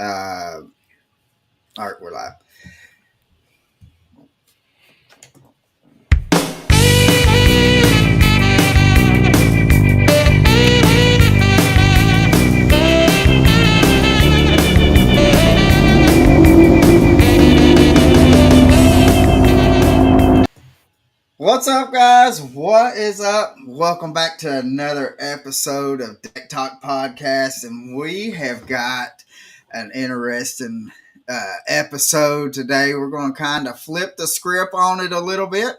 All right, we're live. What's up, guys? What is up? Welcome back to another episode of Deck Talk Podcast, and we have got an interesting episode today. We're going to kind of flip the script on it a little bit,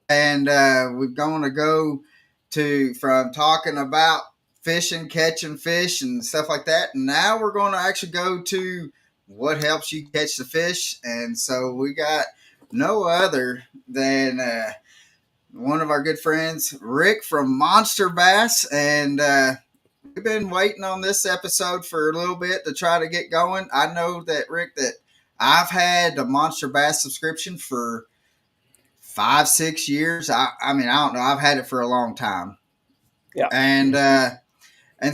and we're going to go to from talking about fishing, catching fish, and stuff like that. And now we're going to actually go to what helps you catch the fish, and so we got no other than one of our good friends, Rick from Monsterbass, and we've been waiting on this episode for a little bit to try to get going. I know that, Rick, that I've had the Monsterbass subscription for 5-6 years. I mean, I don't know. I've had it for a long time. Yeah. And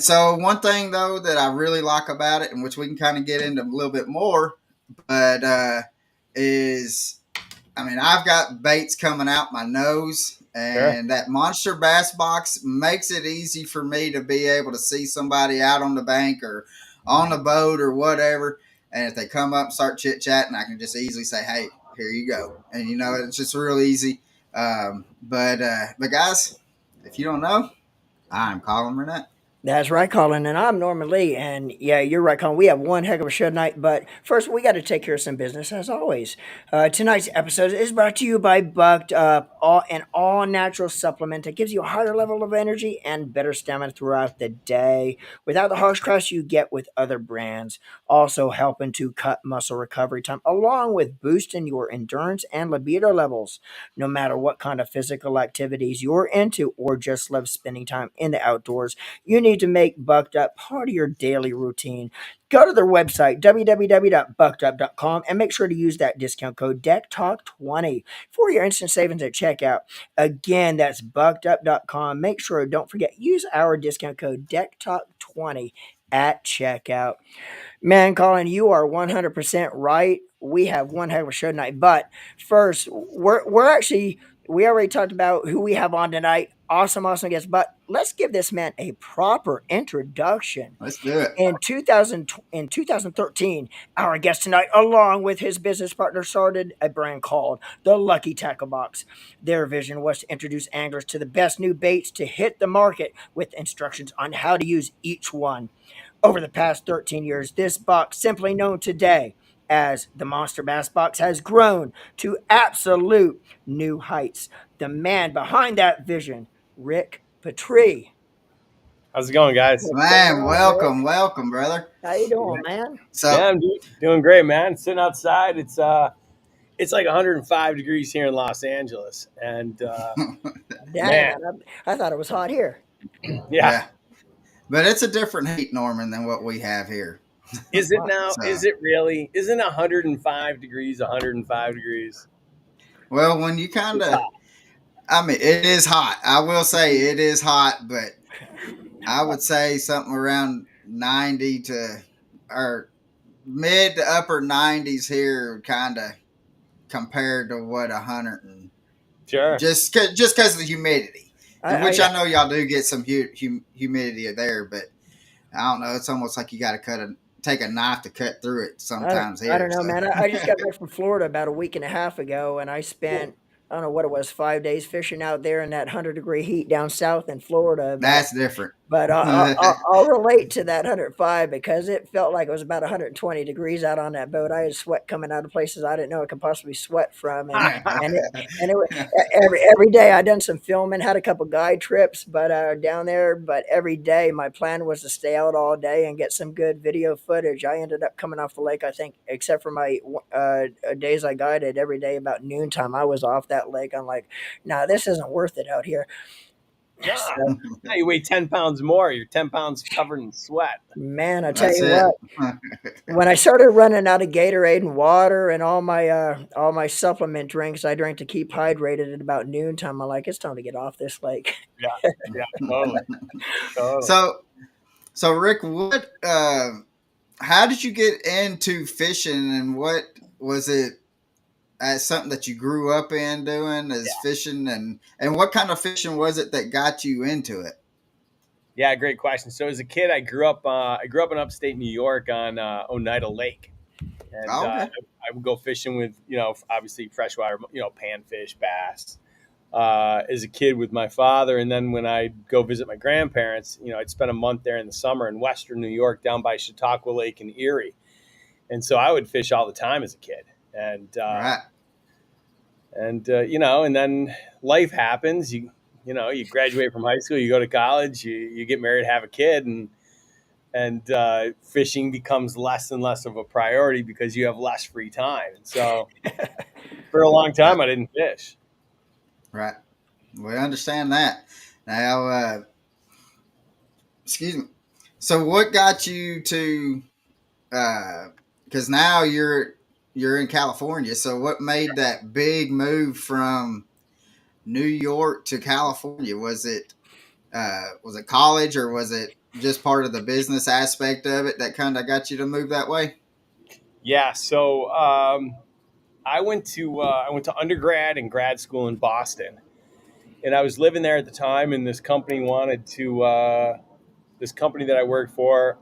so one thing though that I really like about it, and which we can kind of get into a little bit more, but is, I mean, I've got baits coming out my nose, and that Monster Bass box makes it easy for me to be able to see somebody out on the bank or on the boat or whatever. And if they come up and start chit chatting, I can just easily say, "Hey, here you go." And it's just real easy. But guys, if you don't know, I'm Colin Burnett. That's right, Colin, and I'm Norman Lee. And yeah, you're right, Colin. We have one heck of a show tonight, but first we got to take care of some business, as always. Tonight's episode is brought to you by Bucked Up, an all-natural supplement that gives you a higher level of energy and better stamina throughout the day, without the harsh crash you get with other brands. Also helping to cut muscle recovery time, along with boosting your endurance and libido levels. No matter what kind of physical activities you're into or just love spending time in the outdoors, you need to make Bucked Up part of your daily routine. Go to their website, www.buckedup.com, and make sure to use that discount code DECKTALK20 for your instant savings at checkout. Again, that's buckedup.com. Make sure, don't forget, use our discount code DECKTALK20 at checkout. Man, Colin, you are 100% right. We have one heck of a show tonight. But first, we already talked about who we have on tonight. Awesome guest. But let's give this man a proper introduction. Let's do it. In 2013, our guest tonight, along with his business partner, started a brand called the Lucky Tackle Box. Their vision was to introduce anglers to the best new baits to hit the market with instructions on how to use each one. Over the past 13 years, this box, simply known today as the Monster Bass Box, has grown to absolute new heights. The man behind that vision, Rick Patri. How's it going, guys? Man, welcome, brother. How you doing, man? So yeah, I'm doing great, man. Sitting outside, it's like 105 degrees here in Los Angeles, and man, I thought it was hot here. Yeah. But it's a different heat, Norman, than what we have here. Is it now? Is it really? Isn't 105 degrees 105 degrees? Well, when you kind of, I mean, it is hot. I will say it is hot, but I would say something around 90 to, or mid to upper 90s here, kind of compared to what 100 and sure. Just because of the humidity. I know y'all do get some humidity there, but I don't know. It's almost like you got to take a knife to cut through it sometimes. I don't know, man. I just got back from Florida about a week and a half ago, and I spent, I don't know what it was, 5 days fishing out there in that 100-degree heat down south in Florida. That's different. But I'll relate to that 105 because it felt like it was about 120 degrees out on that boat. I had sweat coming out of places I didn't know I could possibly sweat from, and it was, every day I done some filming, had a couple guide trips, but down there. But every day my plan was to stay out all day and get some good video footage. I ended up coming off the lake, I think, except for my days I guided every day about noontime. I was off that lake. I'm like, nah, this isn't worth it out here. So, now you weigh 10 pounds more. You're 10 pounds covered in sweat. Man, I tell you what, when I started running out of Gatorade and water and all my supplement drinks I drank to keep hydrated at about noontime, I'm like, it's time to get off this lake. Yeah, totally. So Rick, what how did you get into fishing, and what was it? As something that you grew up in doing is fishing, and what kind of fishing was it that got you into it? Yeah, great question. So as a kid, I grew up. I grew up in upstate New York on Oneida Lake, and Oh, okay. I would go fishing with obviously freshwater, panfish, bass. As a kid with my father, and then when I'd go visit my grandparents, I'd spend a month there in the summer in Western New York, down by Chautauqua Lake and Erie, and so I would fish all the time as a kid, Right. and then life happens. You graduate from high school, you go to college, you get married, have a kid, and fishing becomes less and less of a priority because you have less free time. And so for a long Right. time, I didn't fish. Right. We understand that. Now, excuse me. So, what got you to? Because now you're in California. So, what made that big move from New York to California? Was it college, or was it just part of the business aspect of it that kind of got you to move that way? Yeah, so I went to undergrad and grad school in Boston, and I was living there at the time. And this company that I worked for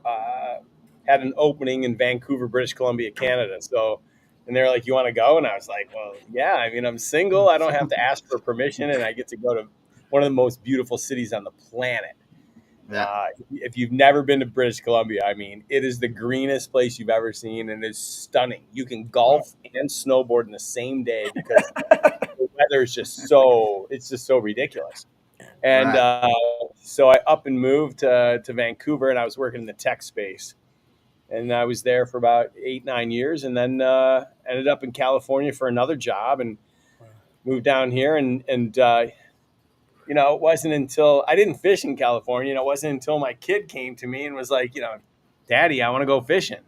had an opening in Vancouver, British Columbia, Canada. So, and they're like, "You want to go?" And I was like, "Well, yeah. I mean, I'm single. I don't have to ask for permission, and I get to go to one of the most beautiful cities on the planet." Yeah. If you've never been to British Columbia, I mean, it is the greenest place you've ever seen, and it's stunning. You can golf and snowboard in the same day because the weather is just so ridiculous. And Right. so I up and moved to Vancouver, and I was working in the tech space, and I was there for about 8 9 years, and then ended up in California for another job, and moved down here, and it wasn't until I didn't fish in California. It wasn't until my kid came to me and was like, Daddy, I want to go fishing.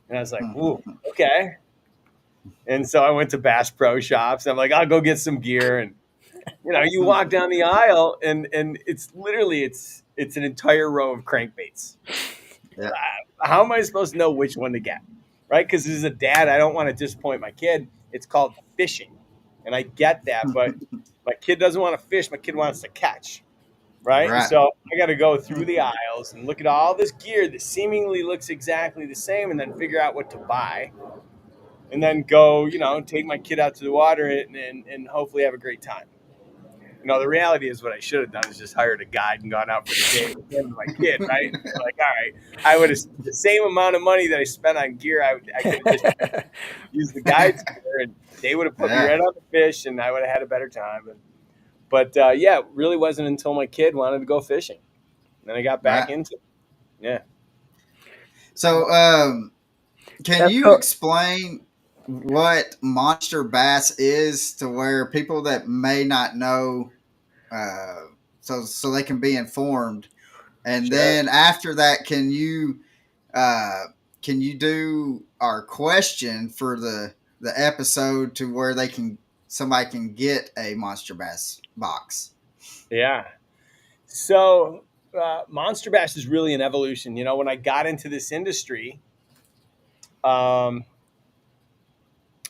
And I was like, ooh, okay. And so I went to Bass Pro Shops. I'm like, I'll go get some gear. And you walk down the aisle, and it's literally it's an entire row of crankbaits. Yeah. How am I supposed to know which one to get? Right? Because as a dad, I don't want to disappoint my kid. It's called fishing. And I get that, but my kid doesn't want to fish. My kid wants to catch. Right? And Right. so I got to go through the aisles and look at all this gear that seemingly looks exactly the same, and then figure out what to buy, and then go, take my kid out to the water and hopefully have a great time. The reality is what I should have done is just hired a guide and gone out for the day with him and my kid, right? Like, all right, I would have the same amount of money that I spent on gear. I could have just used the guide's gear, and they would have put me Yeah. right on the fish, and I would have had a better time. But yeah, it really wasn't until my kid wanted to go fishing, and then I got back Right. into it. Yeah, So, can That's you cool. explain what monster bass is to where people that may not know, uh, so they can be informed? And sure. then after that, uh, can you do our question for the episode to where somebody can get a monster bass box? Yeah. So Monster Bass is really an evolution. When I got into this industry, um,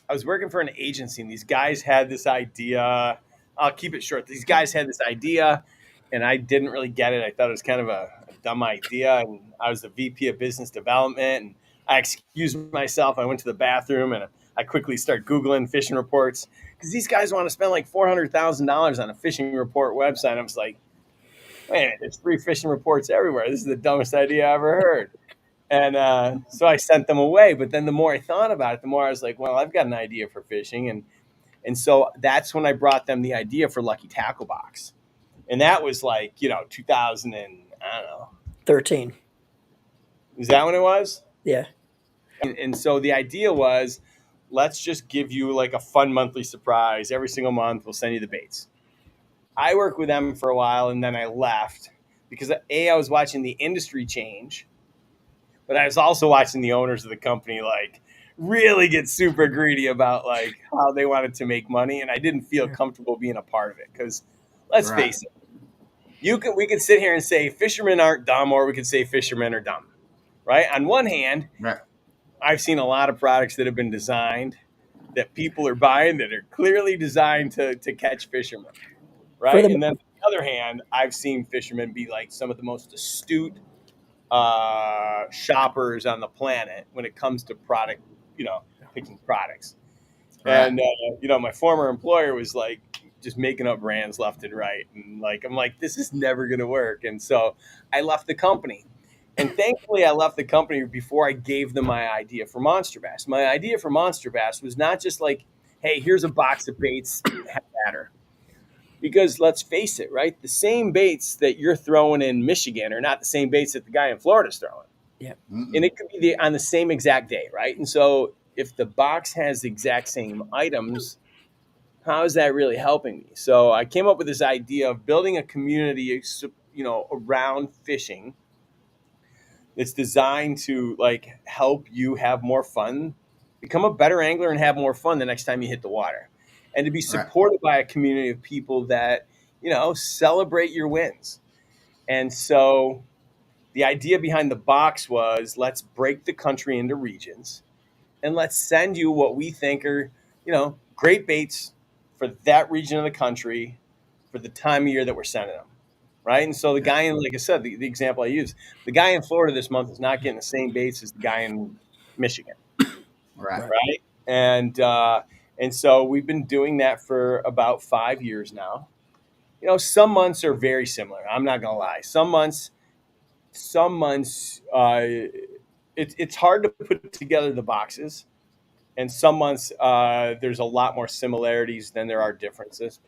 I was working for an agency, and these guys had this idea. I'll keep it short. These guys had this idea, and I didn't really get it. I thought it was kind of a dumb idea. And I was the VP of business development, and I excused myself. I went to the bathroom, and I quickly start Googling fishing reports because these guys want to spend like $400,000 on a fishing report website. I was like, wait a minute, there's free fishing reports everywhere. This is the dumbest idea I ever heard. And so I sent them away. But then the more I thought about it, the more I was like, well, I've got an idea for fishing. And so that's when I brought them the idea for Lucky Tackle Box. And that was like, 2000 and I don't know. 13. Is that when it was? Yeah. And so the idea was, let's just give you like a fun monthly surprise. Every single month, we'll send you the baits. I worked with them for a while, and then I left because I was watching the industry change, but I was also watching the owners of the company like really get super greedy about like how they wanted to make money, and I didn't feel comfortable being a part of it because let's Right. face it, we could sit here and say fishermen aren't dumb, or we could say fishermen are dumb. right? On one hand, Right. I've seen a lot of products that have been designed that people are buying that are clearly designed to catch fishermen, For right? the And then on the other hand, I've seen fishermen be like some of the most astute shoppers on the planet when it comes to product, you know, picking products. Right. And my former employer was like just making up brands left and right, and like I'm like, this is never going to work. And so I left the company. And thankfully, I left the company before I gave them my idea for Monster Bass. My idea for Monster Bass was not just like, hey, here's a box of baits, have at her. Because let's face it, right? The same baits that you're throwing in Michigan are not the same baits that the guy in Florida's throwing. yeah, And Mm-mm. it could be on the same exact day, right? And so if the box has the exact same items, how is that really helping me? So I came up with this idea of building a community, around fishing that's designed to like help you have more fun, become a better angler, and have more fun the next time you hit the water, and to be Right. supported by a community of people that celebrate your wins. And so the idea behind the box was let's break the country into regions and let's send you what we think are, great baits for that region of the country for the time of year that we're sending them. Right. And so the Yeah. guy in, like I said, the example I use, the guy in Florida this month is not getting the same baits as the guy in Michigan. Right. right. Right. And so we've been doing that for about 5 years now. Some months are very similar. I'm not going to lie. Some months, it's hard to put together the boxes, and some months there's a lot more similarities than there are differences.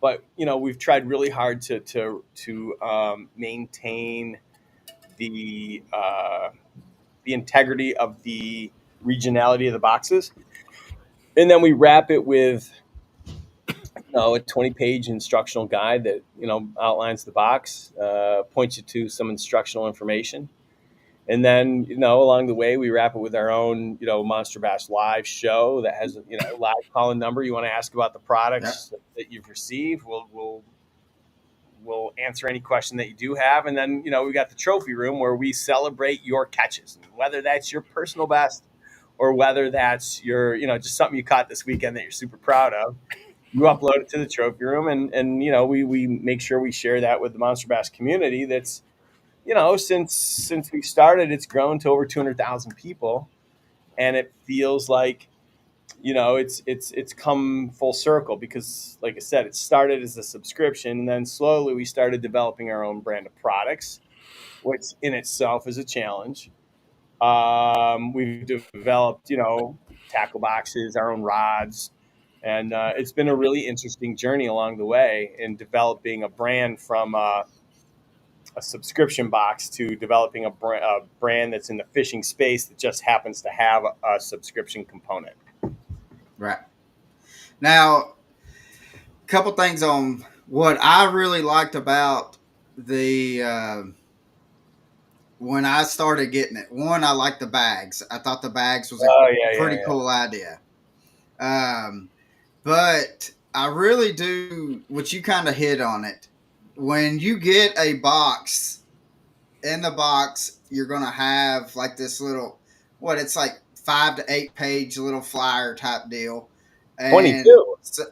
But we've tried really hard to maintain the the integrity of the regionality of the boxes, and then we wrap it with a 20-page instructional guide that outlines the box, points you to some instructional information. And then, along the way, we wrap it with our own, Monster Bass live show that has, live call-in number. You want to ask about the Yeah. products that you've received. We'll answer any question that you do have. And then, we got the trophy room where we celebrate your catches, whether that's your personal best or whether that's your, just something you caught this weekend that you're super proud of. You upload it to the trophy room, and we make sure we share that with the Monster Bass community. That's since we started, it's grown to over 200,000 people, and it feels like it's come full circle because, like I said, it started as a subscription, and then slowly we started developing our own brand of products, which in itself is a challenge. We've developed, tackle boxes, our own rods, and it's been a really interesting journey along the way in developing a brand from a subscription box to developing a brand that's in the fishing space that just happens to have a subscription component. Right. Now, a couple things on what I really liked about the when I started getting it. One, I liked the bags. I thought the bags was a Oh yeah, yeah, pretty yeah. cool idea. Um, but I really do, what you kind of hit on it. When you get a box, in the box, you're going to have like this little, what, it's like 5 to 8 page little flyer type deal. And 22, so,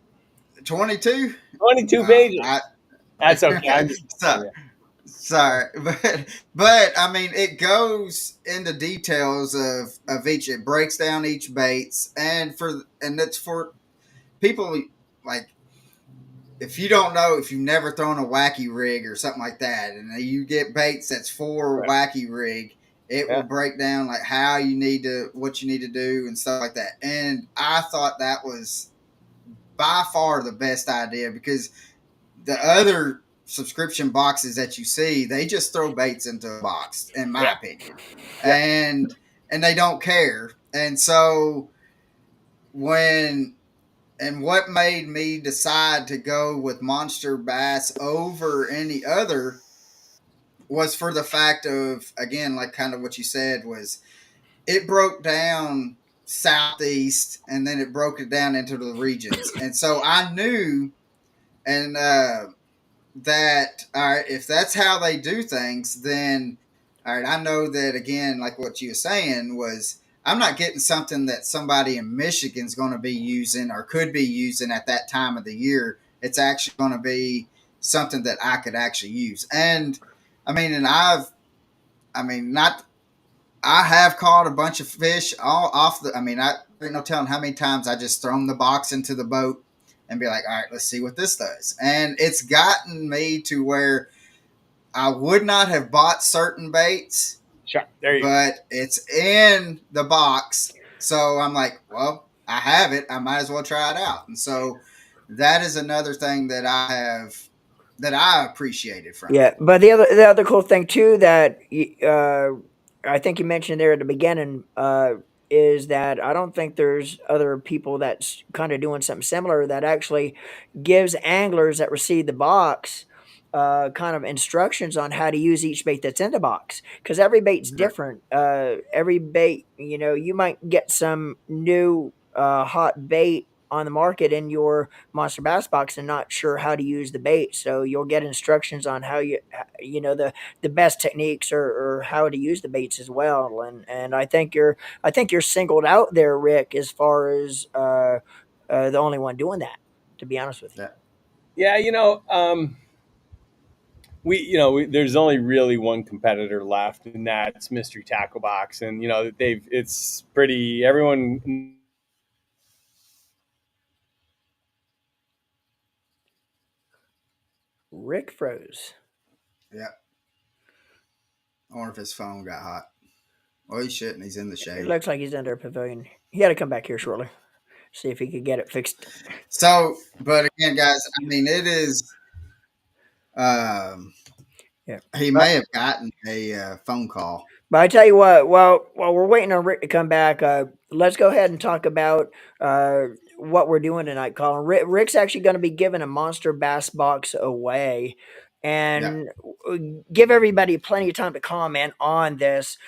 22? 22 Oh, pages. That's okay. I'm just so, yeah, sorry, but I mean, it goes into details of each. It breaks down each baits, and it's for people like, if you don't know, if you've never thrown a wacky rig or something like that, and you get baits that's for right. wacky rig, it will Yeah, break down like what you need to do and stuff like that. And I thought that was by far the best idea, because the other subscription boxes that you see, they just throw baits into a box, in my yeah, opinion, yeah, and they don't care. And so when and what made me decide to go with Monster Bass over any other was for the fact of, again, like kind of what you said, was it broke down southeast and then it broke it down into the regions. And so I knew, and that, all right, if that's how they do things, then all right, I know that again, like what you were saying was, I'm not getting something that somebody in Michigan's going to be using or could be using at that time of the year. It's actually going to be something that I could actually use. And I mean, not, I have caught a bunch of fish all off the, I mean, I ain't no telling how many times I just thrown the box into the boat and be like, all right, let's see what this does. And it's gotten me to where I would not have bought certain baits, Sure. There you go. but it's in the box. So I'm like, well, I have it. I might as well try it out. And so that is another thing that I have, that I appreciated from it. Yeah, but the other cool thing too that I think you mentioned there at the beginning is that I don't think there's other people that's kind of doing something similar that actually gives anglers that receive the box kind of instructions on how to use each bait that's in the box because every bait's different. Every bait, you might get some new hot bait on the market in your monster bass box and not sure how to use the bait, so you'll get instructions on how the best techniques or how to use the baits as well. And I think you're singled out there, Rick, as far as the only one doing that, to be honest with you. Yeah. Yeah, there's only really one competitor left, and that's Mystery Tackle Box, and it's pretty everyone. Rick froze. Yeah. I wonder if his phone got hot. Oh, he shouldn't. He's in the It shade. looks like he's under a pavilion. He had to come back here shortly, see if he could get it fixed. So, but again, guys, I mean, it is, um, Yeah. he may have gotten a phone call. But I tell you what, while we're waiting on Rick to come back, let's go ahead and talk about what we're doing tonight, Colin. Rick's actually going to be giving a monster bass box away, Yeah. and give everybody plenty of time to comment on this.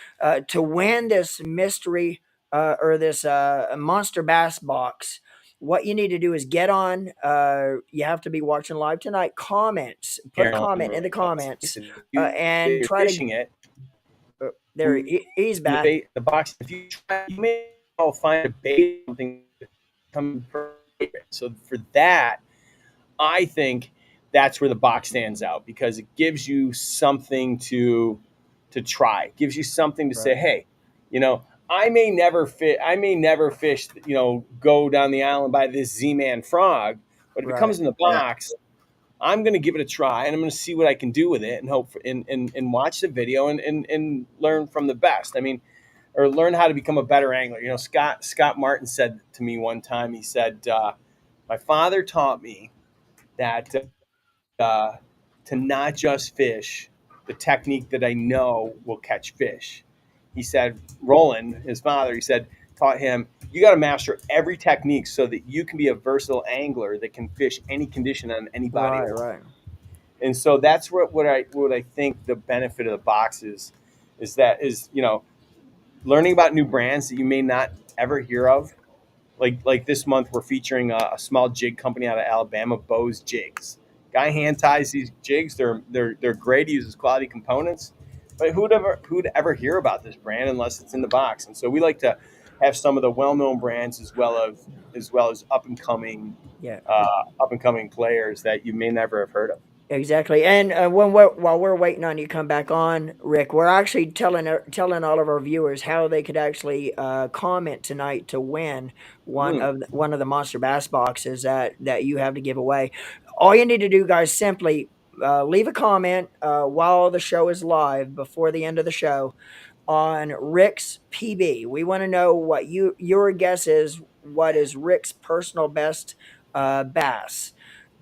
To win this mystery or this monster bass box, what you need to do is get on. You have to be watching live tonight. Comments, put a comment in Carolyn the comments, and you're try to. fishing it There, he's the back. bait, the box. If you try, you may all find a bait something come. So for that, I think that's where the box stands out because it gives you something to try. It gives you something to say, Right. hey, you know, I may never fit. I may never fish. Go down the island by this Z-Man frog, but if it Right. comes in the Yeah. box, I'm going to give it a try and I'm going to see what I can do with it and hope for, and watch the video and learn from the best. I mean, or learn how to become a better angler. Scott Martin said to me one time. He said, "My father taught me that uh, to not just fish the technique that I know will catch fish." He said, Roland, his father, taught him, you got to master every technique so that you can be a versatile angler that can fish any condition on any body Right. of water. Right. And so that's what I think the benefit of the box is that is learning about new brands that you may not ever hear of. Like this month, we're featuring a small jig company out of Alabama, Bose Jigs. Guy hand ties these jigs. They're great. He uses quality components. But who'd ever hear about this brand unless it's in the box? And so we like to have some of the well-known brands as well as Yeah. up and coming players that you may never have heard of. Exactly. And while we're waiting on you to come back on, Rick, we're actually telling all of our viewers how they could actually comment tonight to win Hmm. one of the Monster Bass boxes that you have to give away. All you need to do, guys, simply leave a comment while the show is live before the end of the show on Rick's PB. We want to know what your guess is. What is Rick's personal best bass?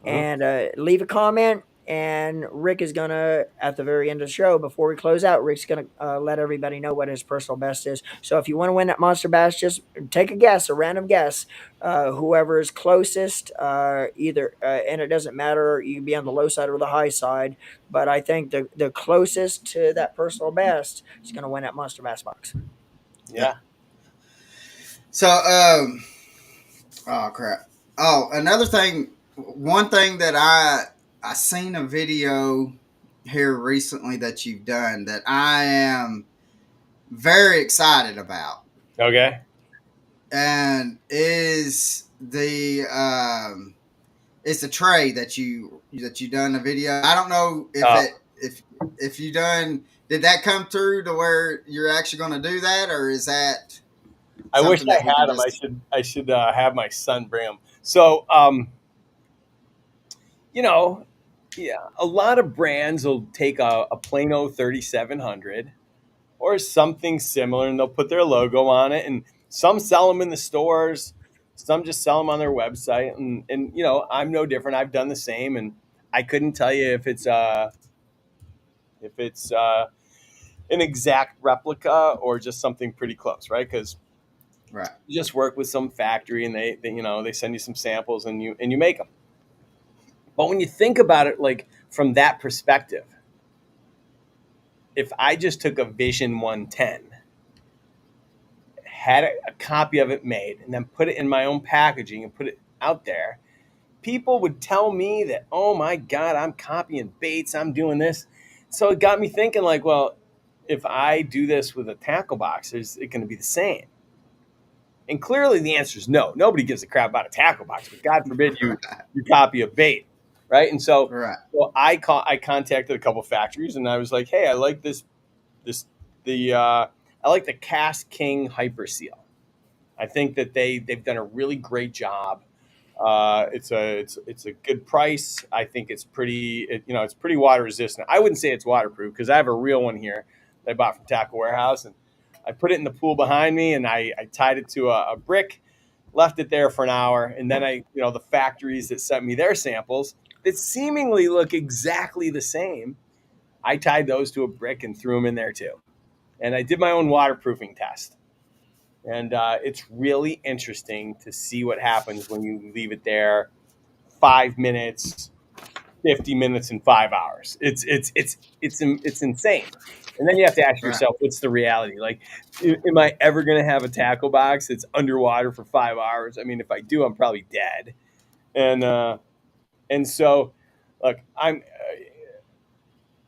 Mhm. And leave a comment. And Rick is gonna, at the very end of the show, before we close out, Rick's gonna let everybody know what his personal best is. So if you want to win that monster bass, just take a guess, a random guess. Whoever is closest, and it doesn't matter. You can be on the low side or the high side, but I think the closest to that personal best is gonna win that monster bass box. Yeah. Yeah. So, oh crap. Oh, another thing. One thing that I seen a video here recently that you've done that I am very excited about, Okay. and is the tray that you done the video. I don't know Oh, if you done did that come through to where you're actually going to do that, or is that I wish something I that we can had them. just I should have my son bring them. So, you know, yeah, a lot of brands will take a Plano 3700 or something similar, and they'll put their logo on it. And some sell them in the stores, some just sell them on their website. And I'm no different. I've done the same, and I couldn't tell you if it's an exact replica or just something pretty close, right? Because right. you just work with some factory, and they send you some samples, and you make them. But when you think about it, like from that perspective, if I just took a Vision 110, had a copy of it made, and then put it in my own packaging and put it out there, people would tell me that, oh my God, I'm copying Bates, I'm doing this. So it got me thinking, like, well, if I do this with a tackle box, is it going to be the same? And clearly the answer is no. Nobody gives a crap about a tackle box, but God forbid you copy a bait, right? And so, Right. I contacted a couple factories, and I was like, hey, I like this the I like the Cast King Hyper Seal. I think that they've done a really great job. It's a good price. I think it's it's pretty water resistant. I wouldn't say it's waterproof because I have a real one here that I bought from Tackle Warehouse, and I put it in the pool behind me, and I tied it to a brick, left it there for an hour, and then the factories that sent me their samples that seemingly look exactly the same, I tied those to a brick and threw them in there too, and I did my own waterproofing test. And it's really interesting to see what happens when you leave it there 5 minutes, 50 minutes, and 5 hours. It's insane. And then you have to ask Right. yourself, what's the reality? Like, am I ever going to have a tackle box that's underwater for 5 hours? I mean, if I do, I'm probably dead. And so, look, I'm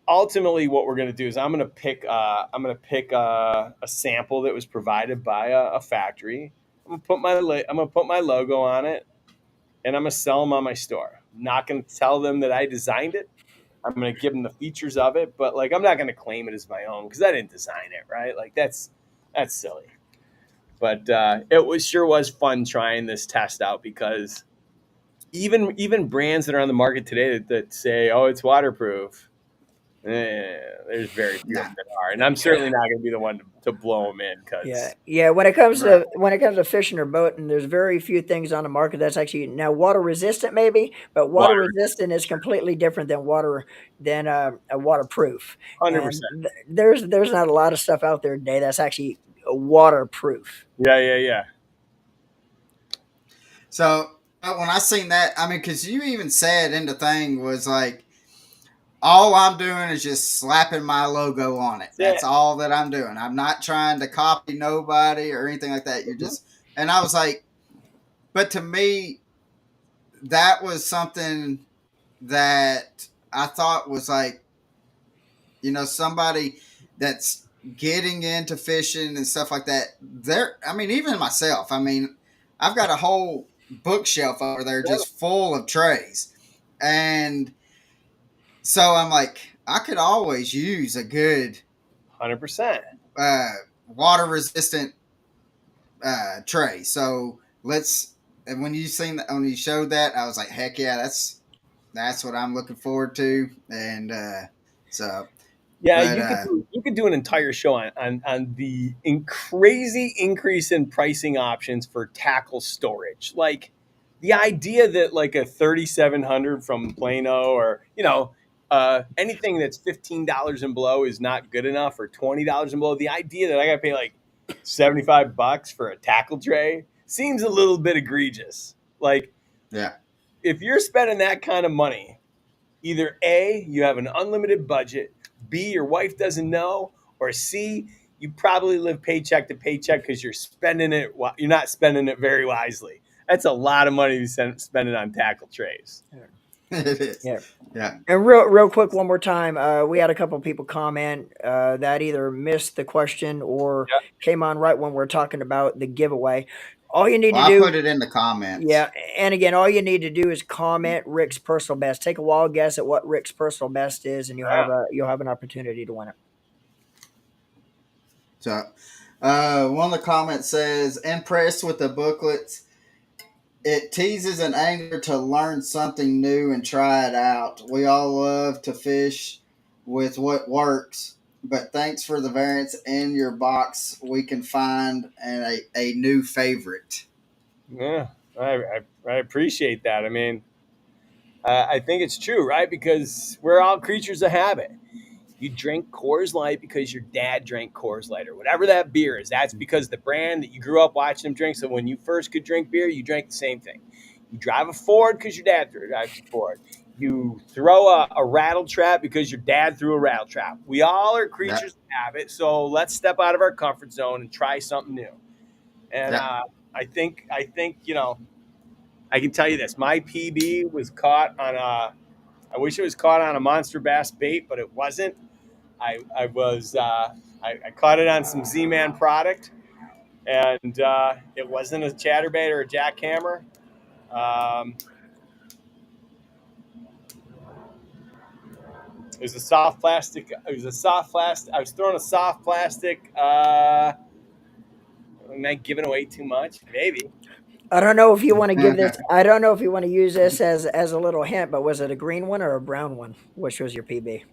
ultimately what we're going to do is I'm going to pick a sample that was provided by a factory. I'm going to put my logo on it, and I'm going to sell them on my store. I'm not going to tell them that I designed it. I'm going to give them the features of it, but like I'm not going to claim it as my own because I didn't design it, right? Like that's silly. But it was fun trying this test out because even brands that are on the market today that say, oh, it's waterproof, there's very few of Nah. them that are, and I'm certainly not going to be the one to blow them in Yeah, because yeah. Right. When it comes to fishing or boating, there's very few things on the market that's actually now water resistant, maybe, but water water, resistant is completely different than a waterproof. 100%. And there's not a lot of stuff out there today that's actually waterproof. Yeah, yeah, yeah. So when I seen that, I mean, because you even said in the thing was like, all I'm doing is just slapping my logo on it. That's That's all that I'm doing. I'm not trying to copy nobody or anything like that. You're it. just, and I was like, but to me, that was something that I thought was like, somebody that's getting into fishing and stuff like that. I mean, even myself, I mean, I've got a whole bookshelf over there Yeah, just full of trays. And so I'm like, I could always use a good 100%. uh, water resistant tray. So let's. And when when you showed that, I was like, heck yeah, that's what I'm looking forward to. And so, Yeah, but you could do an entire show on the crazy increase in pricing options for tackle storage. Like the idea that like a 3700 from Plano or anything that's $15 and below is not good enough or $20 and below. The idea that I got to pay like $75 for a tackle tray seems a little bit egregious. Like yeah, if you're spending that kind of money, either A, you have an unlimited budget, B, your wife doesn't know, or C, you probably live paycheck to paycheck because you're not spending it very wisely. That's a lot of money to be spending on tackle trays. It is. Yeah. Yeah. And real quick, one more time, we had a couple of people comment that either missed the question or Yeah. came on right when we're talking about the giveaway. All you need Well, to I do, put it in the comments. yeah, and again, all you need to do is comment Rick's personal best. Take a wild guess at what Rick's personal best is, and Yeah. you'll have an opportunity to win it. So, one of the comments says, "Impressed with the booklets. It teases an angler to learn something new and try it out. We all love to fish with what works, but thanks for the variants in your box. We can find a new favorite." Yeah. I appreciate that. I mean, I think it's true, right? Because we're all creatures of habit. You drink Coors Light because your dad drank Coors Light or whatever that beer is. That's because the brand that you grew up watching them drink. So when you first could drink beer, you drank the same thing. You drive a Ford because your dad drives a Ford. You throw a rattle trap because your dad threw a rattle trap. We all are Yeah. creatures of habit. So let's step out of our comfort zone and try something new. And Yeah. I think I can tell you this. My PB was caught on a. I wish it was caught on a monster bass bait, but it wasn't. I caught it on some Z-Man product, and it wasn't a chatterbait or a jackhammer. Um, it was a soft plastic. It was a soft plastic. I was throwing a soft plastic. Am I giving away too much? Maybe. I don't know if you want to give this. I don't know if you want to use this as a little hint, but was it a green one or a brown one? Which was your PB?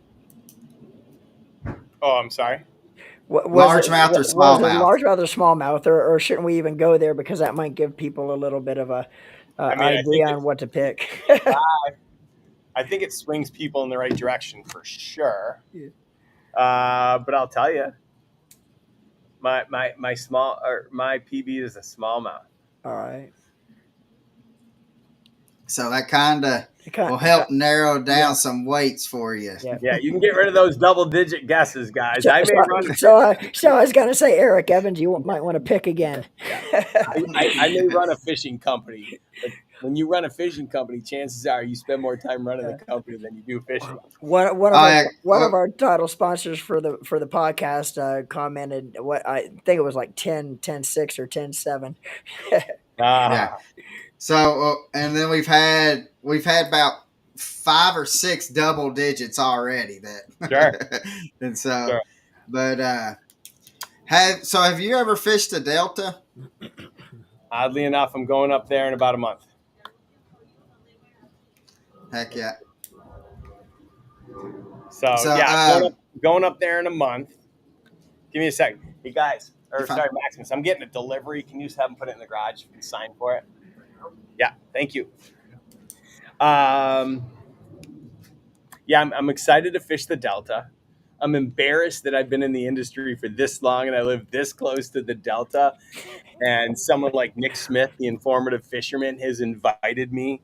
Oh, I'm sorry. Largemouth or Was it smallmouth? largemouth or smallmouth, or shouldn't we even go there because that might give people a little bit of a I mean, idea on what to pick? I think it swings people in the right direction for sure. Yeah. But I'll tell you, my PB is a smallmouth. All right. So that kind of It kind, will help narrow Yeah. down some weights for you. yeah. Yeah, you can get rid of those double-digit guesses, guys. So, I may so, run. so I was gonna say, Eric Evans, you might want to pick again. Yeah, I may run a fishing company, but when you run a fishing company, chances are you spend more time running the company than you do fishing. I One of our title sponsors for the podcast commented what I think it was like 10-6 or 10-7. Yeah. Ah, So and then we've had about 5 or 6 double digits already. sure, That and so, sure. but have you ever fished a delta? Oddly enough, I'm going up there in about a month. Heck yeah. So So yeah, going up there in a month. Give me a second. Hey guys, you're or fine. sorry, Maximus, I'm getting a delivery. Can you just have them put it in the garage and sign for it? Yeah, thank you. Um, yeah, I'm excited to fish the Delta. I'm embarrassed that I've been in the industry for this long and I live this close to the Delta. And someone like Nick Smith, the informative fisherman, has invited me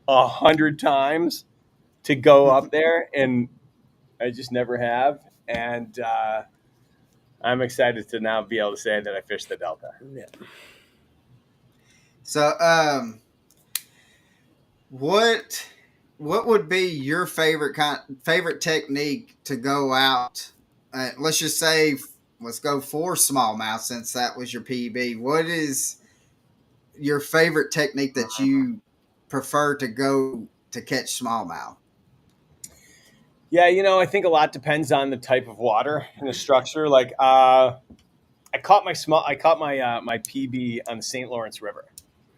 100 times to go up there, and I just never have. And I'm excited to now be able to say that I fished the Delta. Yeah. So what what would be your favorite technique to go out? Let's just say let's go for smallmouth since that was your PB. What is your favorite technique that you prefer to go to catch smallmouth? Yeah, I think a lot depends on the type of water and the structure. Like, I caught my PB on the St. Lawrence River.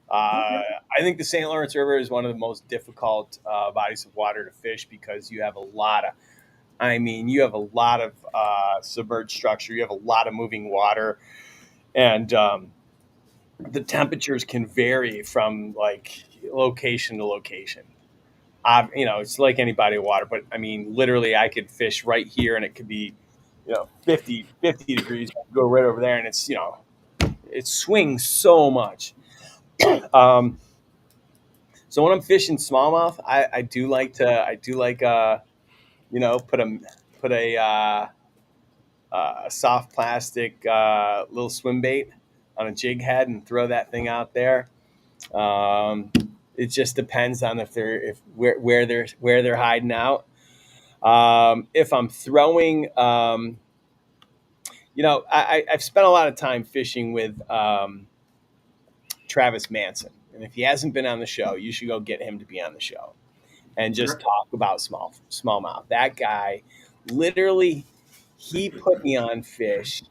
Okay. I think the St. Lawrence River is one of the most difficult bodies of water to fish because you have you have a lot of submerged structure. You have a lot of moving water, and the temperatures can vary from like location to location. It's like any body of water, but I mean, literally, I could fish right here, and it could be, 50 degrees. I could go right over there, and it swings so much. Um, so when I'm fishing smallmouth, I do like put a soft plastic little swim bait on a jig head and throw that thing out there. Um, It just depends on if they're if where they're hiding out. If I'm throwing, I've spent a lot of time fishing with Travis Manson, and if he hasn't been on the show, you should go get him to be on the show and just Sure. talk about smallmouth. That guy, literally, he put me on fish.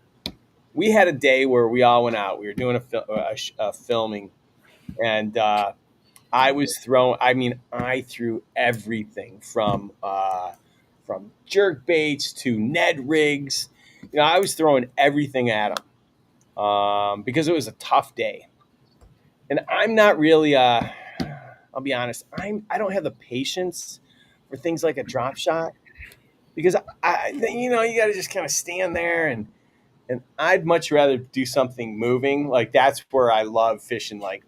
We had a day where we all went out. We were doing a filming, and I was throwing. I mean, I threw everything from jerk baits to Ned rigs. I was throwing everything at him because it was a tough day, and I'm not really. I'll be honest. I don't have the patience for things like a drop shot because you got to just kind of stand there and I'd much rather do something moving. Like that's where I love fishing. Like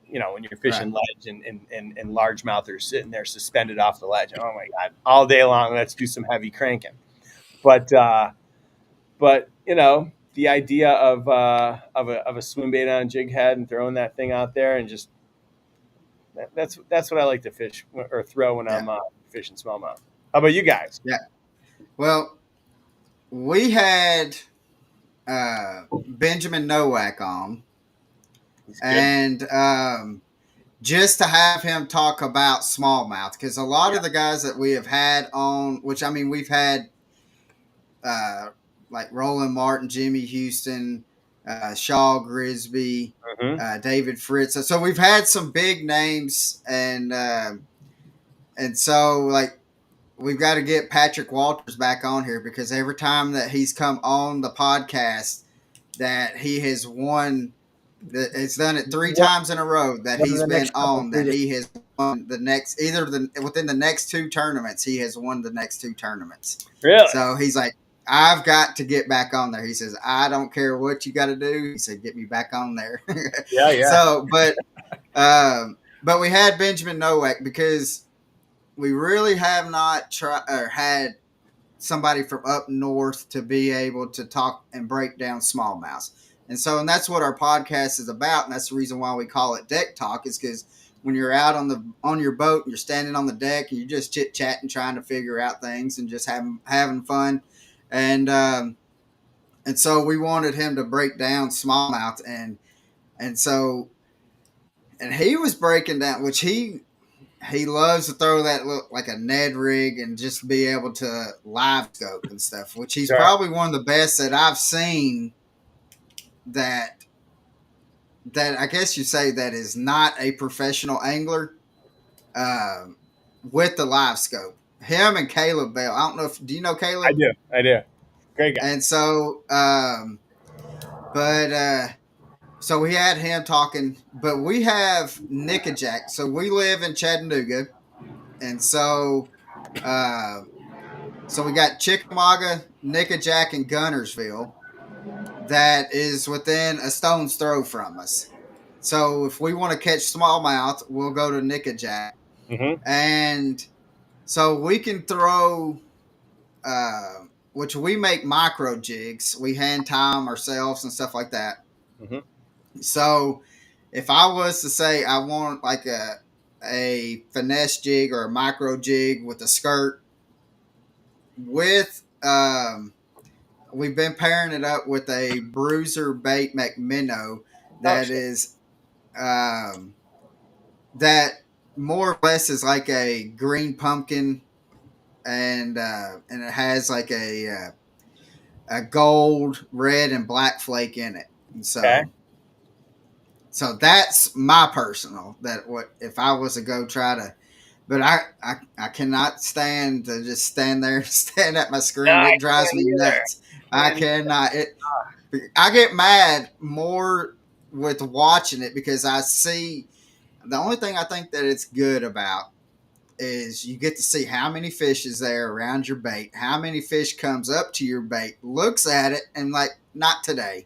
when you're Right. fishing ledge and largemouth are sitting there suspended off the ledge. Oh my god, all day long. Let's do some heavy cranking. But the idea of a swim bait on a jig head and throwing that thing out there and just that's what I like to fish or throw when Yeah. I'm fishing smallmouth. How about you guys? Yeah. Well, we had Benjamin Nowak on, He's good. and just to have him talk about smallmouth, because a lot Yeah. of the guys that we have had on, which I mean, we've had uh, like Roland Martin, Jimmy Houston, Shaw Grisby, Hmm. David Fritz. So we've had some big names, and so like we've got to get Patrick Walters back on here because every time that he's come on the podcast, that he has won. It's done it three One, times in a row that one of he's the been next couple on. That previous. he has won the next within the next two tournaments. He has won the next two tournaments. Really? So he's like, I've got to get back on there. He says, I don't care what you got to do. He said, get me back on there. Yeah, yeah. So, but we had Benjamin Nowak because we really have not tried or had somebody from up north to be able to talk and break down smallmouth. And that's what our podcast is about, and that's the reason why we call it Deck Talk, is because when you're out on your boat and you're standing on the deck and you're just chit chatting, trying to figure out things and just having fun, and and so we wanted him to break down smallmouth, and so and he was breaking down, which he loves to throw that look like a Ned rig and just be able to live scope and stuff, which he's Sure. probably one of the best that I've seen that I guess you say that is not a professional angler um, with the live scope. Him and Caleb Bell. I don't know if do you know I Caleb? do. I do. Great guy. And so but so we had him talking, but we have Nick and Jack. So we live in Chattanooga, and uh, so we got Chickamauga, Nickajack, and Gunnersville that is within a stone's throw from us. So if we want to catch smallmouth, we'll go to Nickajack. Hmm. And so we can throw, which we make micro jigs. We hand tie them ourselves and stuff like that. Hmm. So if I was to say I want like a finesse jig or a micro jig with a skirt with we've been pairing it up with a bruiser bait McMinnow Oh that shit. is um, that more or less is like a green pumpkin, and it has like a gold, red, and black flake in it. And Okay. so that's my personal that what if I was to go try to. But I cannot stand to just stand there, stand at my No, screen. I It drives can't me either. nuts. I Can't cannot. I get mad more with watching it because I see the only thing I think that it's good about is you get to see how many fish is there around your bait, how many fish comes up to your bait, looks at it, and like, not today.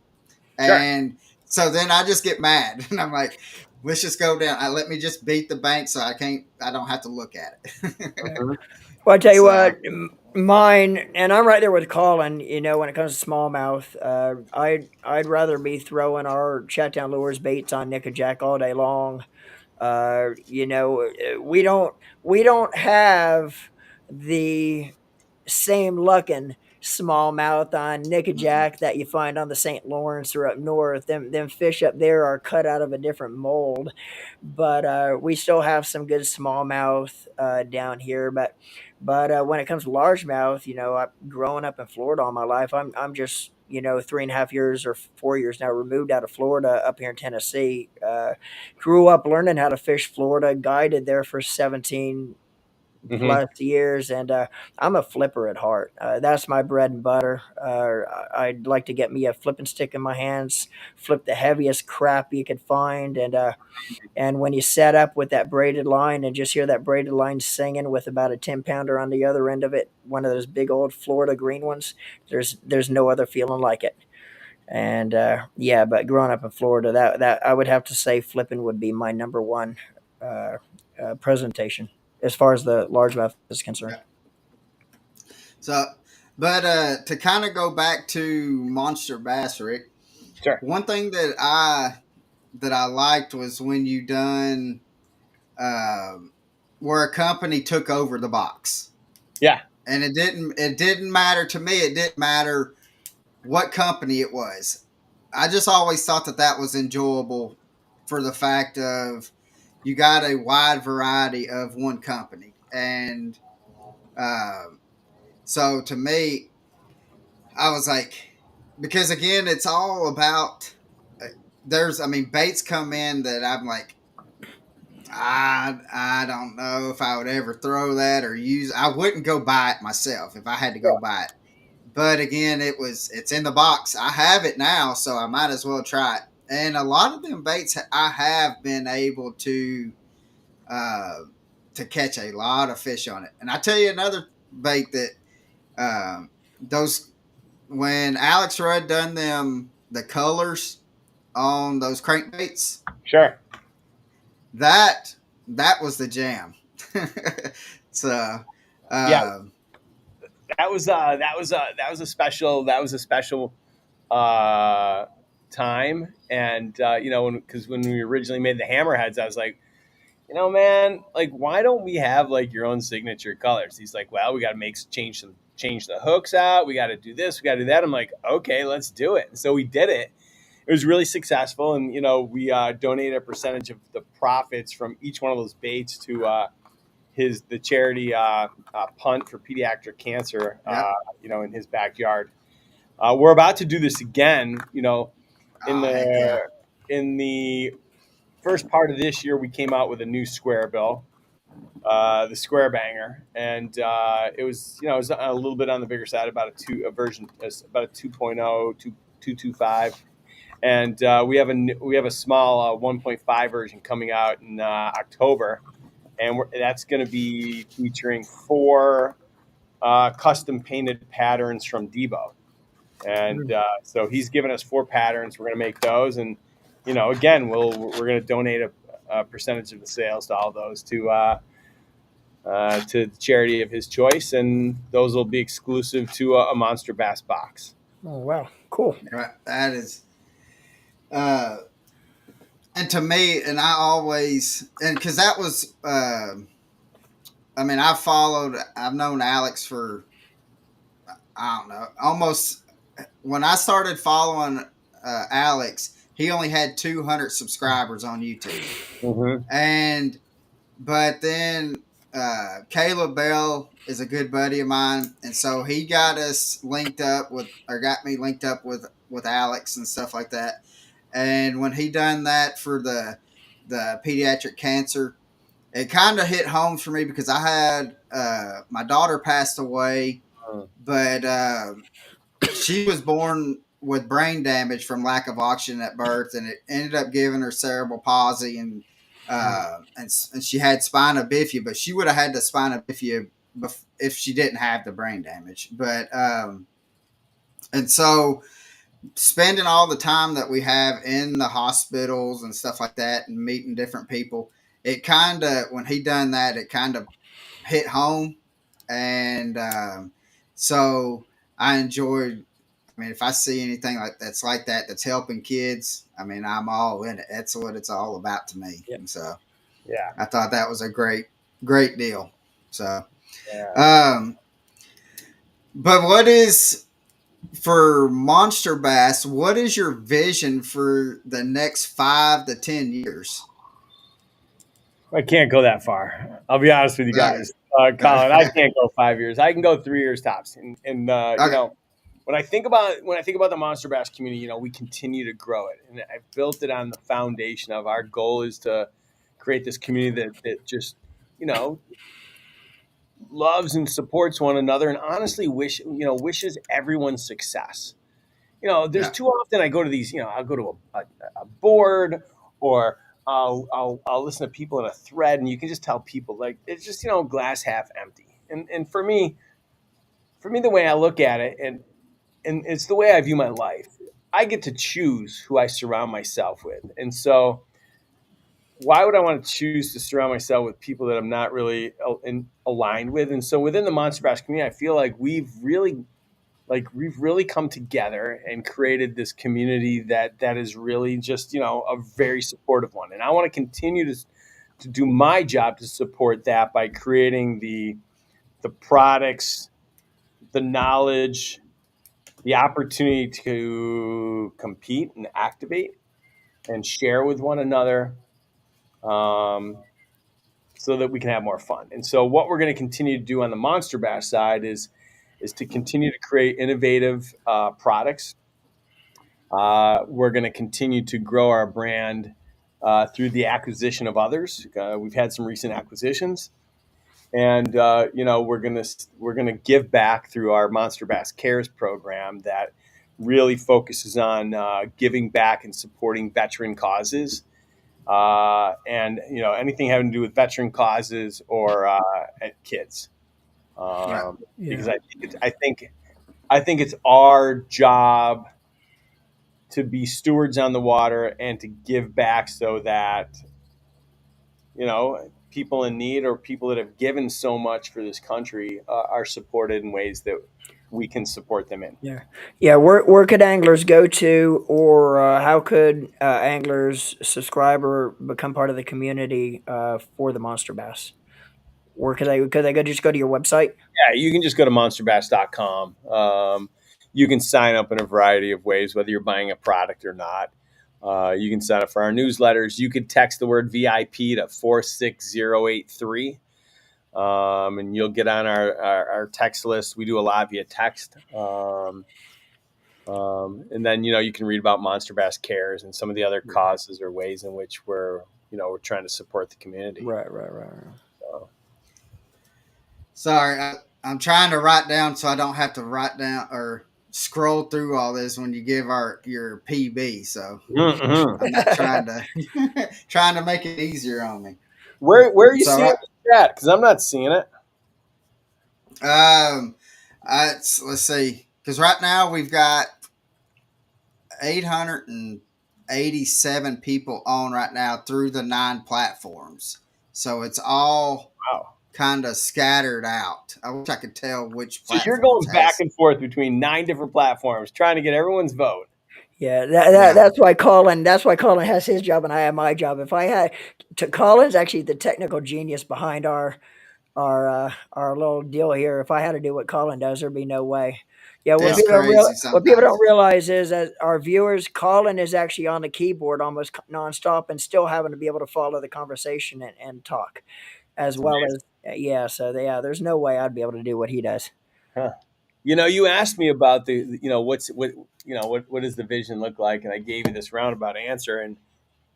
Sure. And so then I just get mad, and I'm like, let's just go down. Let me just beat the bank so I don't have to look at it. Hmm. Well, I tell you So what, mine, and I'm right there with Colin. When it comes to smallmouth, I'd rather be throwing our Chattown lures baits on Nick and Jack all day long. We don't have the same looking smallmouth on Mm-mm. nickajack that you find on the St. Lawrence or up north. Them fish up there are cut out of a different mold, but we still have some good smallmouth down here. But when it comes to largemouth, growing up in Florida all my life, I'm just 3.5 years or 4 years now removed out of Florida up here in Tennessee. Grew up learning how to fish Florida, guided there for 17 Hmm. plus years, and I'm a flipper at heart. That's my bread and butter. I'd like to get me a flipping stick in my hands, flip the heaviest crap you could find, and when you set up with that braided line and just hear that braided line singing with about a 10 pounder on the other end of it, one of those big old Florida green ones, there's no other feeling like it. And yeah, but growing up in Florida, that I would have to say flipping would be my number one uh, presentation as far as the largemouth is concerned. Yeah. So, but to kind of go back to Monster Bass, Rick, Sure. one thing that I liked was when you done um, where a company took over the box, Yeah. and it didn't matter to me. It didn't matter what company it was. I just always thought that was enjoyable for the fact of you got a wide variety of one company, and um, so to me, I was like, because again, it's all about. I mean, baits come in that I'm like, I don't know if I would ever throw that or use. I wouldn't go buy it myself if I had to go buy it. But again, it's in the box. I have it now, so I might as well try it. And a lot of them baits, I have been able uh, to catch a lot of fish on it. And I tell you another bait that those when Alex Rudd done them the colors on those crankbaits, Sure. that that was the jam. So Yeah. um, That was a special uh, time, and because when we originally made the hammerheads, I was like, man, like, why don't we have like your own signature colors? He's like, well, we got to change the hooks out. We got to do this. We got to do that. I'm like, okay, let's do it. And so we did it. It was really successful, and we donated a percentage of the profits from each one of those baits to the charity punt for pediatric cancer. yep. In his backyard. We're about to do this again. In Oh heck yeah. the first part of this year, we came out with a new square bill, the Square Banger, and it was a little bit on the bigger side, about a version, about a 2.0, 2.25, and we have a small 1.5 version coming out in October, and that's going to be featuring four custom painted patterns from Debo, and Mm. so he's given us four patterns. We're going to make those, and again, we're going to donate a percentage of the sales to all those to the charity of his choice, and those will be exclusive to a Monster Bass box. Oh wow, cool. Right. That is uh and to me, and I always, and because that was I mean, I've known Alex for, I don't know, almost, when I started following Alex, he only had 200 subscribers on YouTube. Mm-hmm. And but then Caleb Bell is a good buddy of mine, and so he got us linked up with, or got me linked up with Alex and stuff like that. And when he done that for the pediatric cancer, it kind of hit home for me because I had my daughter passed away, but she was born with brain damage from lack of oxygen at birth, and it ended up giving her cerebral palsy, and she had spina bifida, but she would have had the spina bifida if she didn't have the brain damage. But and so spending all the time that we have in the hospitals and stuff like that, and meeting different people, it kind of, when he done that, it kind of hit home, and so I enjoyed. I mean, if I see anything that's helping kids, I mean, I'm all in it. That's what it's all about to me. Yep. And so, Yeah. I thought that was a great deal. So, Yeah. um, but what is for Monster Bass? What is your vision for the next 5 to 10 years? I can't go that far. I'll be honest with you Okay. guys. Colin, I can't go 5 years. I can go 3 years tops. And Okay. when I think about the Monster Bass community, we continue to grow it, and I've built it on the foundation of our goal is to create this community that just you know loves and supports one another, and honestly wishes everyone success. There's Yeah. too often I go to these. I'll go to a board, or I'll listen to people in a thread, and you can just tell people like it's just glass half empty. And for me, the way I look at it, and it's the way I view my life. I get to choose who I surround myself with, and so why would I want to choose to surround myself with people that I'm not really aligned with? And so within the Monster Bass community, I feel like we've really come together and created this community that is really just a very supportive one, and I want to continue to do my job to support that by creating the products, the knowledge, the opportunity to compete and activate and share with one another, um, so that we can have more fun. And so what we're going to continue to do on the Monster Bass side is to continue to create innovative products. We're going to continue to grow our brand through the acquisition of others. We've had some recent acquisitions, and we're gonna give back through our Monster Bass Cares program that really focuses on giving back and supporting veteran causes, and anything having to do with veteran causes or kids, Right. because Yeah. I think it's our job to be stewards on the water and to give back so that people in need or people that have given so much for this country are supported in ways that we can support them in. Yeah, yeah. Where could anglers go to, or how could anglers subscribe or become part of the community for the Monster Bass? Or could they just go to your website? Yeah, you can just go to monsterbass.com. You can sign up in a variety of ways, whether you're buying a product or not. You can sign up for our newsletters. You could text the word VIP to 46083, and you'll get on our text list. We do a lot via text. And then you can read about Monster Bass Cares and some of the other causes or ways in which we're trying to support the community. Right, right, right, right. So, Sorry, I'm trying to write down so I don't have to write down or scroll through all this when you give your PB. So mhm. I'm not trying to trying to make it easier on me. Where are you So seeing the chat? Because I'm not seeing it. let's see, because right now we've got 887 people on right now through the 9 platforms. So it's all Wow. kind of scattered out. I wish I could tell which So you're platforms going back has. and forth between 9 different platforms, trying to get everyone's vote. Yeah, that, that Yeah. that's why Colin. That's why Colin has his job and I have my job. If I had to, Colin's actually the technical genius behind our little deal here. If I had to do what Colin does, there'd be no way. Yeah, Yeah. It's crazy what people don't sometimes. realize is that our viewers, Colin is actually on the keyboard almost nonstop and still having to be able to follow the conversation and talk as That's well amazing. as yeah. So yeah, there's no way I'd be able to do what he does. Huh. You asked me about what does the vision look like, and I gave you this roundabout answer, and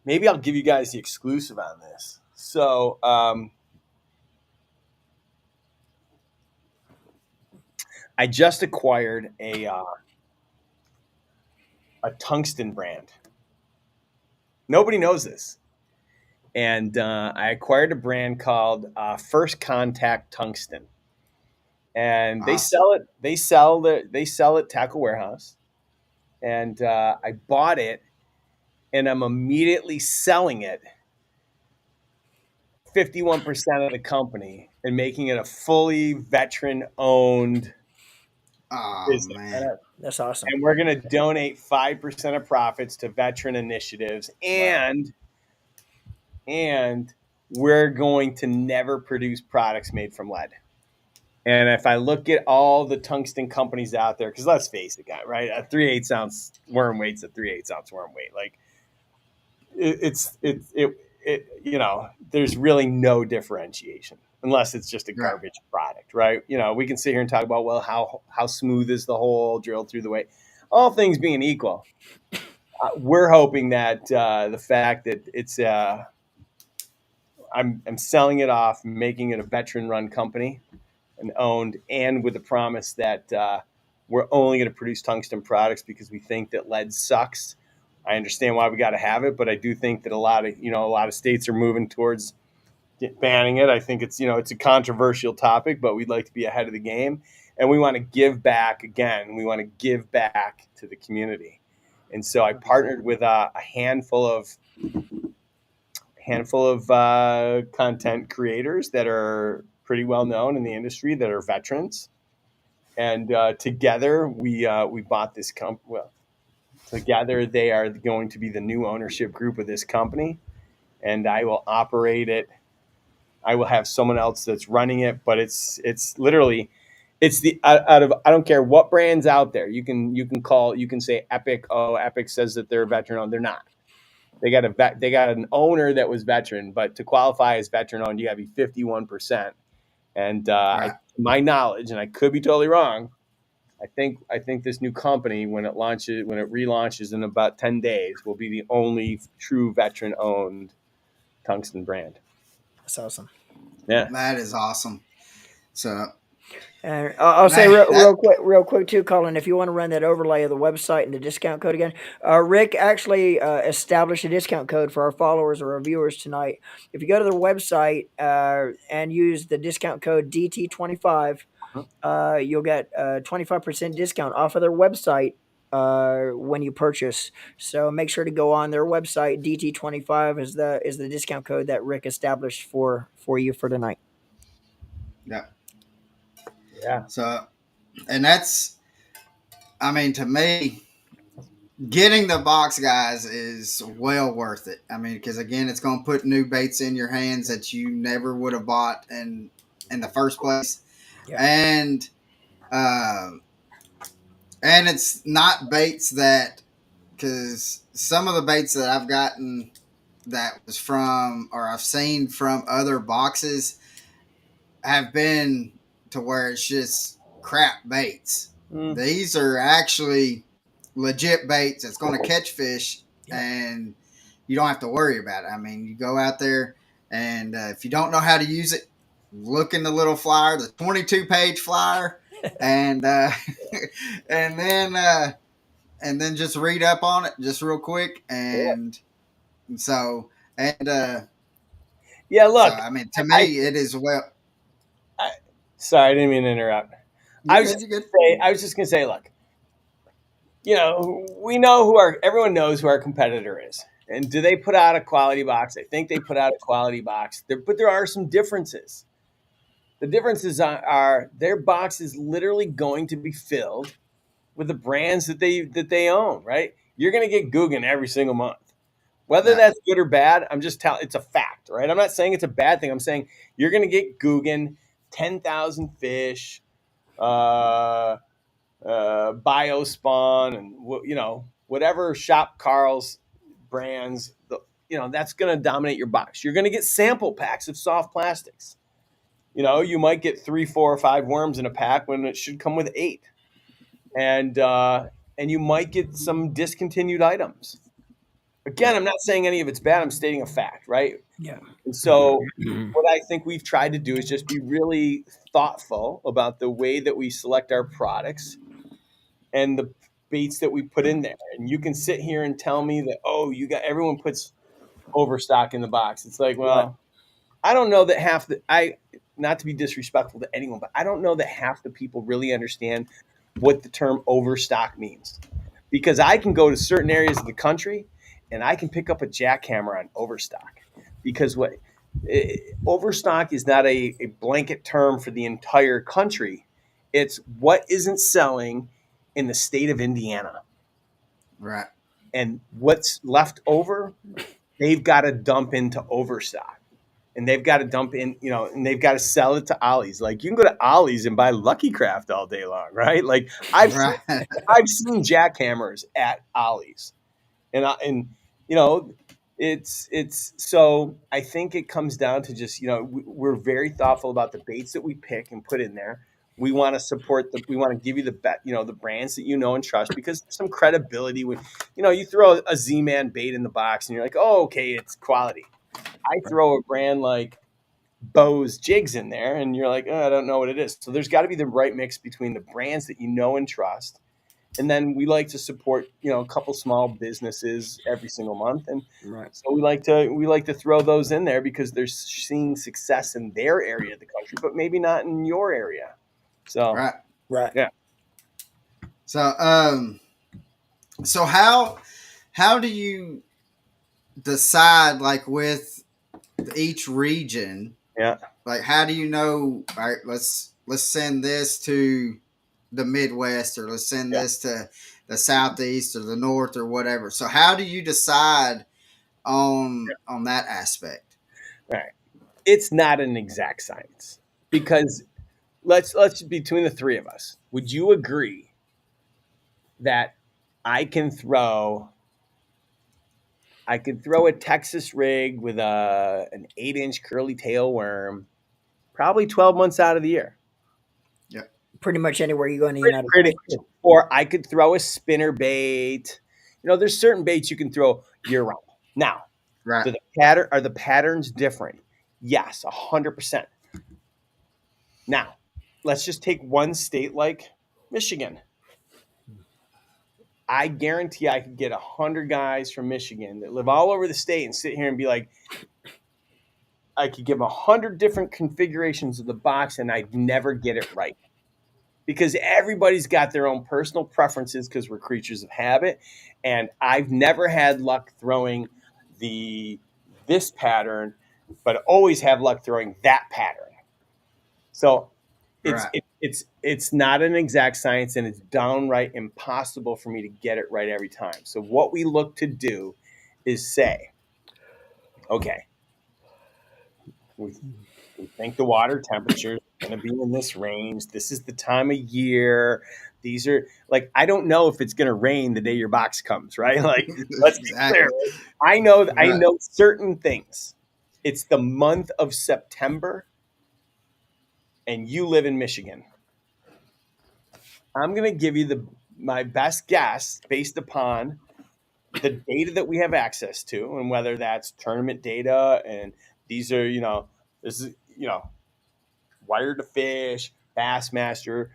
maybe I'll give you guys the exclusive on this. So, I just acquired a tungsten brand. Nobody knows this, and I acquired a brand called First Contact Tungsten, and they Awesome. sell it. They sell it Tackle Warehouse, and I bought it, and I'm immediately selling it 51% of the company and making it a fully veteran owned Oh business. man. That's awesome. And we're going to donate 5% of profits to veteran initiatives, Wow. and we're going to never produce products made from lead. And if I look at all the tungsten companies out there, because let's face it, guy, right? A 3/8 ounce worm weight's a 3/8 ounce worm weight. Like there's really no differentiation unless it's just a Right. garbage product, right? We can sit here and talk about, well, how smooth is the hole drilled through the weight. All things being equal, we're hoping that the fact that it's I'm selling it off, making it a veteran-run company and owned, and with the promise that we're only going to produce tungsten products because we think that lead sucks. I understand why we got to have it, but I do think that a lot of states are moving towards banning it. I think it's a controversial topic, but we'd like to be ahead of the game, and we want to give back again. We want to give back to the community, and so I partnered with a handful of content creators that are pretty well known in the industry that are veterans, and together we bought this company. Well, together they are going to be the new ownership group of this company, and I will operate it. I will have someone else that's running it, but it's literally it's the out of I don't care what brands out there. You can say Epic. Oh, Epic says that they're veteran owned. They're not. They got an owner that was veteran, but to qualify as veteran owned, you got to be 51%. And Right. my knowledge, and I could be totally wrong, I think this new company, when it relaunches in about 10 days, will be the only true veteran owned tungsten brand. That's awesome. Yeah. That is awesome. So, And I'll say man, real quick too, Colin. If you want to run that overlay of the website and the discount code again, Rick actually established a discount code for our followers or our viewers tonight. If you go to their website and use the discount code DT25, you'll get a 25% discount off of their website when you purchase. So make sure to go on their website. DT25 is the discount code that Rick established for you for tonight. yeah. Yeah. So, and that's, I mean, to me, getting the box, guys, is well worth it. I mean, because again, it's going to put new baits in your hands that you never would have bought in the first place, Yeah. and uh, and it's not baits that, because some of the baits that I've gotten that was from or I've seen from other boxes have been to where it's just crap baits. Mm. These are actually legit baits that's going to catch fish, Yeah. and you don't have to worry about it. I mean, you go out there, and if you don't know how to use it, look in the little flyer, the 22-page flyer, and and then and then just read up on it just real quick, and so and Yeah. so Look, I mean, to I, me, it is well. I sorry, I didn't mean to interrupt. You're good. You're good. I was just gonna say, look, everyone knows who our competitor is. And do they put out a quality box? I think they put out a quality box. But there are some differences. The differences are their box is literally going to be filled with the brands that they own, right? You're going to get Guggen every single month. Whether Yeah. that's good or bad, I'm just telling it's a fact, right? I'm not saying it's a bad thing. I'm saying you're going to get Guggen, 10,000 fish, Biospawn, and whatever Shop Carl's brands, that's going to dominate your box. You're going to get sample packs of soft plastics. You might get 3, 4, or 5 worms in a pack when it should come with 8, and you might get some discontinued items. Again, I'm not saying any of it's bad. I'm stating a fact, right? Yeah. And so, what I think we've tried to do is just be really thoughtful about the way that we select our products and the baits that we put in there. And you can sit here and tell me that, everyone puts overstock in the box. It's like, well, I don't know that not to be disrespectful to anyone, but I don't know that half the people really understand what the term overstock means. Because I can go to certain areas of the country and I can pick up a jackhammer on overstock. Because overstock is not a blanket term for the entire country. It's what isn't selling in the state of Indiana. Right. And what's left over, they've got to dump into overstock. and they've got to dump in, and they've got to sell it to Ollie's. Like you can go to Ollie's and buy Lucky Craft all day long, right? Like Right. I've seen jackhammers at Ollie's, and you know, it's so I think it comes down to just we're very thoughtful about the baits that we pick and put in there. We want to support we want to give you the bet, the brands that you know and trust, because there's some credibility when you throw a Z-Man bait in the box and you're like, oh, okay, it's quality. I throw a brand like Bose Jigs in there and you're like, oh, I don't know what it is. So there's got to be the right mix between the brands that you know and trust. And then we like to support, a couple small businesses every single month. And Right. so we like to throw those in there because they're seeing success in their area of the country, but maybe not in your area. So Right. Right. yeah. So how do you decide, like, with each region? Yeah. Like, how do you know? All right, let's send this to the Midwest, or let's send Yeah. this to the Southeast or the North or whatever. So how do you decide on that aspect? Right. It's not an exact science because let's between the three of us, would you agree that I can throw a Texas rig with an 8-inch curly tail worm probably 12 months out of the year? Yeah. Pretty much anywhere you go in the United Pretty States. much. Or I could throw a spinner bait. There's certain baits you can throw year round. Now, Right. are the patterns different? Yes, 100%. Now, let's just take one state like Michigan. I guarantee I could get 100 guys from Michigan that live all over the state and sit here and be like, I could give 100 different configurations of the box and I'd never get it right. Because everybody's got their own personal preferences because we're creatures of habit. And I've never had luck throwing this pattern, but always have luck throwing that pattern. So it's Right. it's not an exact science, and it's downright impossible for me to get it right every time. So what we look to do is say, okay, we think the water temperature is going to be in this range. This is the time of year. These are like, I don't know if it's going to rain the day your box comes, right? Like, let's be clear. Exactly. I know Right. certain things. It's the month of September, and you live in Michigan. I'm going to give you my best guess based upon the data that we have access to, and whether that's tournament data, and these are, this is, Wired to Fish, Bassmaster,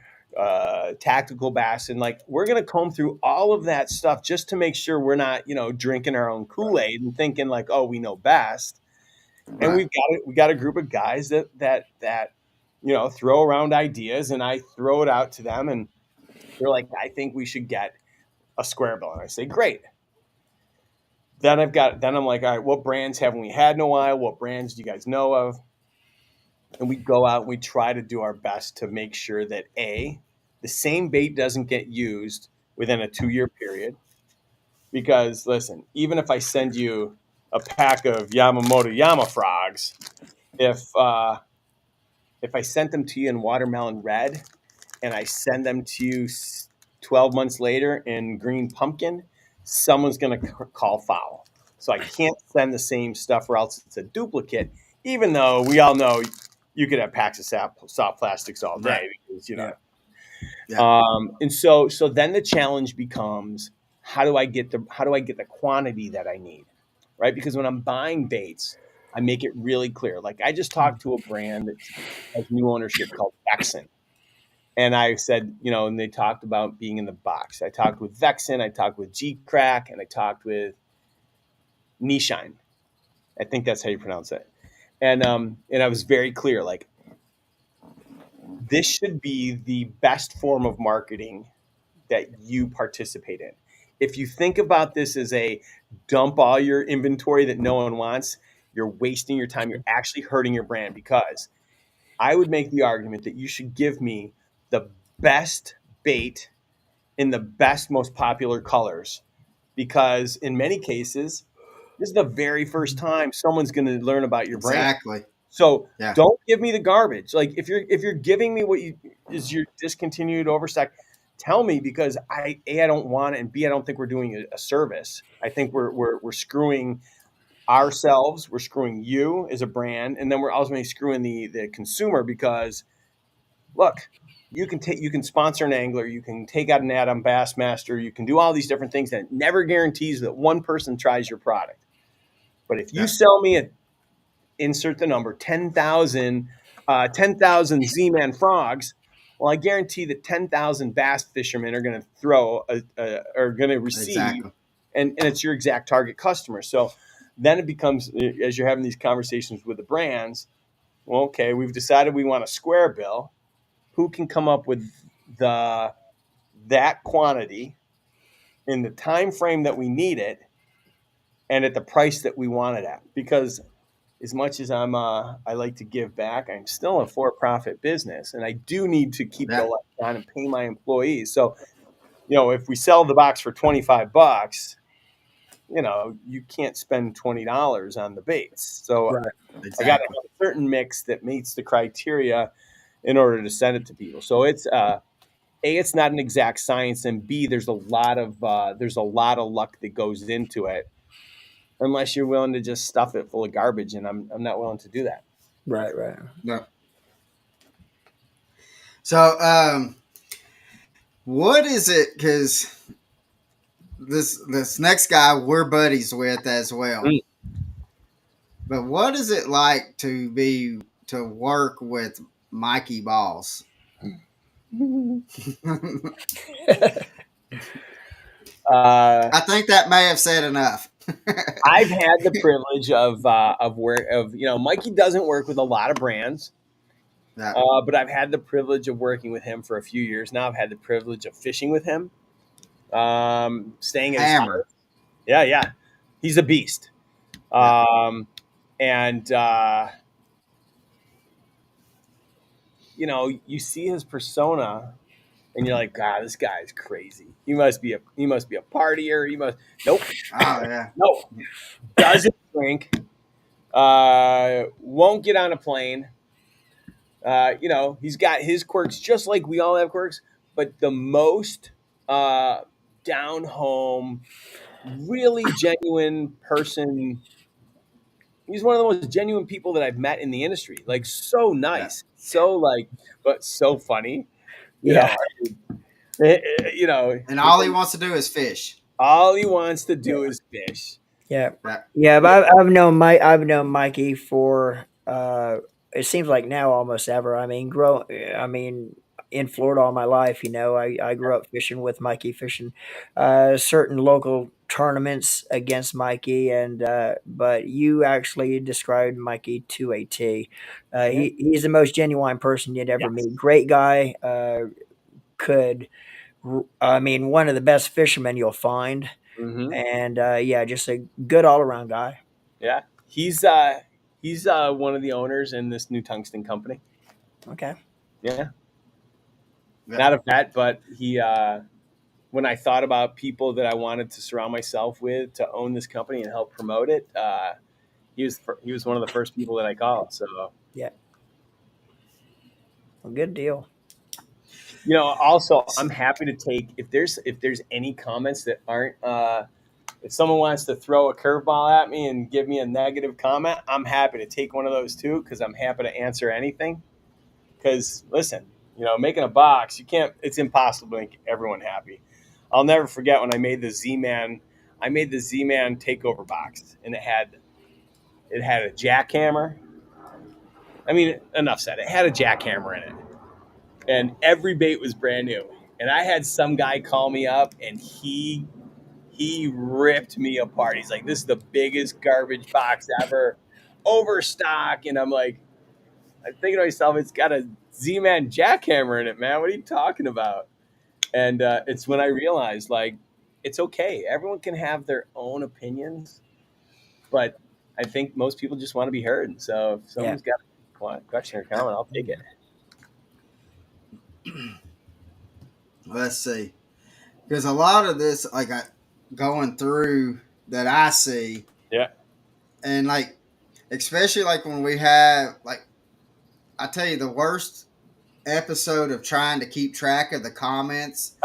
Tactical Bass, and like we're gonna comb through all of that stuff just to make sure we're not, drinking our own Kool-Aid and thinking like, oh, we know best. And Right. we got a group of guys that throw around ideas, and I throw it out to them, and they're like, I think we should get a square bill, and I say, great. Then I'm like, all right, what brands haven't we had in a while? What brands do you guys know of? And we go out and we try to do our best to make sure that the same bait doesn't get used within a 2-year period. Because listen, even if I send you a pack of Yamamoto Yama frogs, if I sent them to you in watermelon red and I send them to you 12 months later in green pumpkin, someone's going to call foul. So I can't send the same stuff or else it's a duplicate, even though we all know you could have packs of soft plastics all day. Right. Because, Yeah. and so then the challenge becomes, how do I get the quantity that I need, right? Because when I'm buying baits, I make it really clear. Like I just talked to a brand that has new ownership called Vexen. And I said, and they talked about being in the box. I talked with Vexen, I talked with G-Crack, and I talked with Nishine. I think that's how you pronounce it. And I was very clear, like, this should be the best form of marketing that you participate in. If you think about this as a dump all your inventory that no one wants, you're wasting your time. You're actually hurting your brand, because I would make the argument that you should give me the best bait in the best, most popular colors, because in many cases, This is the very first time someone's going to learn about your brand. Exactly. So Yeah. don't give me the garbage. Like if you're giving me what you is your discontinued overstock, tell me, because I don't want it, and B, I don't think we're doing a service. I think we're screwing ourselves, we're screwing you as a brand, and then we're ultimately screwing the consumer, because look, you can sponsor an angler, you can take out an ad on Bassmaster, you can do all these different things that never guarantees that one person tries your product. But if you Yeah. sell me a insert the number 10,000 Z-Man frogs, well, I guarantee that 10,000 bass fishermen are going to are going to receive, Exactly. and it's your exact target customer. So then it becomes, as you're having these conversations with the brands, well, okay, we've decided we want a square bill. Who can come up with the that quantity in the time frame that we need it and at the price that we want it at? Because as much as I like to give back, I'm still a for-profit business, and I do need to keep the Yeah. lights on and pay my employees. So, if we sell the box for $25, you can't spend $20 on the baits. So Right. I got to Exactly. have a certain mix that meets the criteria in order to send it to people. So it's A, it's not an exact science, and B, there's a lot of luck that goes into it, unless you're willing to just stuff it full of garbage, and I'm not willing to do that. Right. Right. Yeah. So, what is it? Because this next guy we're buddies with as well. Mm. But what is it like to work with Mikey Balls? Uh, I think that may have said enough. I've had the privilege of work of Mikey doesn't work with a lot of brands, Yeah. but I've had the privilege of working with him for a few years now. I've had the privilege of fishing with him, staying at his Hammer. house. Yeah, yeah, he's a beast. Yeah. Um, and you see his persona, and you're like, God, this guy's crazy. He must be a partier. He must. Nope, Oh yeah. no, doesn't drink. Won't get on a plane. He's got his quirks, just like we all have quirks, but the most uh, down home, really genuine person. He's one of the most genuine people that I've met in the industry. Like, so Yeah. nice, so like, but so funny. You Yeah. know, you know, And if all he wants to do is fish. all he wants to do is fish. Yeah. Yeah. Yeah, Yeah. but I've known Mikey for it seems like now almost ever. I mean in Florida all my life, I grew up fishing with Mikey, fishing certain local tournaments against Mikey, and but you actually described Mikey to a T. Yeah. He's the most genuine person you'd ever Yes. meet. Great guy. Could I mean one of the best fishermen you'll find, Hmm. and yeah, just a good all around guy. Yeah. He's one of the owners in this new tungsten company. Okay. Yeah. Yeah. Not a vet, but he when I thought about people that I wanted to surround myself with to own this company and help promote it, he was one of the first people that I called. So Yeah. Well, good deal. also I'm happy to take if there's any comments that aren't if someone wants to throw a curveball at me and give me a negative comment, I'm happy to take one of those too, because I'm happy to answer anything. Because listen, making a box, it's impossible to make everyone happy. I'll never forget when I made the Z-Man. I made the Z-Man takeover box, and it had a jackhammer. I mean, enough said. It had a jackhammer in it, and every bait was brand new. And I had some guy call me up, and he ripped me apart. He's like, "This is the biggest garbage box ever, overstock." And I'm thinking to myself, "It's got a Z-Man jackhammer in it, man. What are you talking about?" And it's when I realized, like, it's okay. Everyone can have their own opinions, but I think most people just want to be heard. So if Yeah. someone's got a question or comment, I'll take it. Let's see. Because a lot of this, like going through that I see, Yeah. And like, especially like when we have like, I tell you, the worst episode of trying to keep track of the comments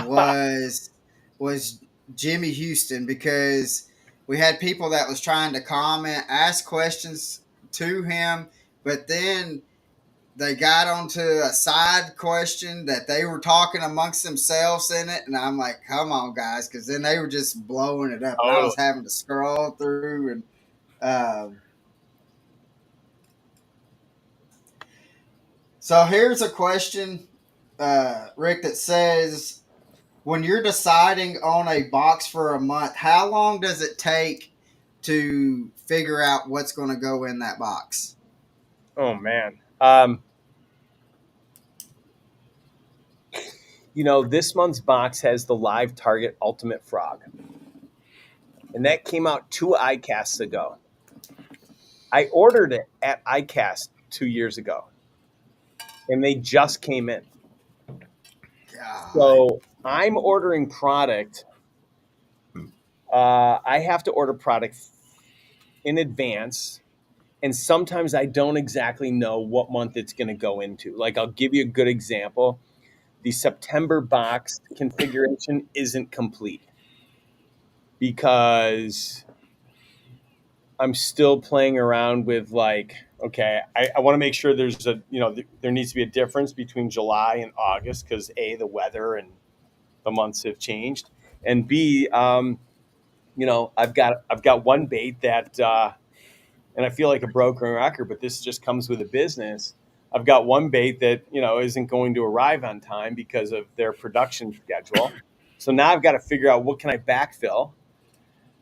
was was Jimmy Houston, because we had people that was trying to comment, ask questions to him, but then they got onto a side question that they were talking amongst themselves in it, and I'm like, come on, guys, because then they were just blowing it up, and I Totally. was having to scroll through. And so here's a question, Rick, that says, when you're deciding on a box for a month, how long does it take to figure out what's going to go in that box? Oh man. This month's box has the Live Target Ultimate Frog, and that came out 2 iCasts ago. I ordered it at iCast 2 years ago, and they just came in. God. So I'm ordering product. I have to order product in advance, and sometimes I don't exactly know what month it's going to go into. Like, I'll give you a good example. The September box configuration isn't complete because I'm still playing around with, like, okay, I want to make sure there's there needs to be a difference between July and August because A, the weather and the months have changed, and B, I've got one bait that, and I feel like a broken record, but this just comes with a business. I've got one bait that isn't going to arrive on time because of their production schedule. So now I've got to figure out what can I backfill.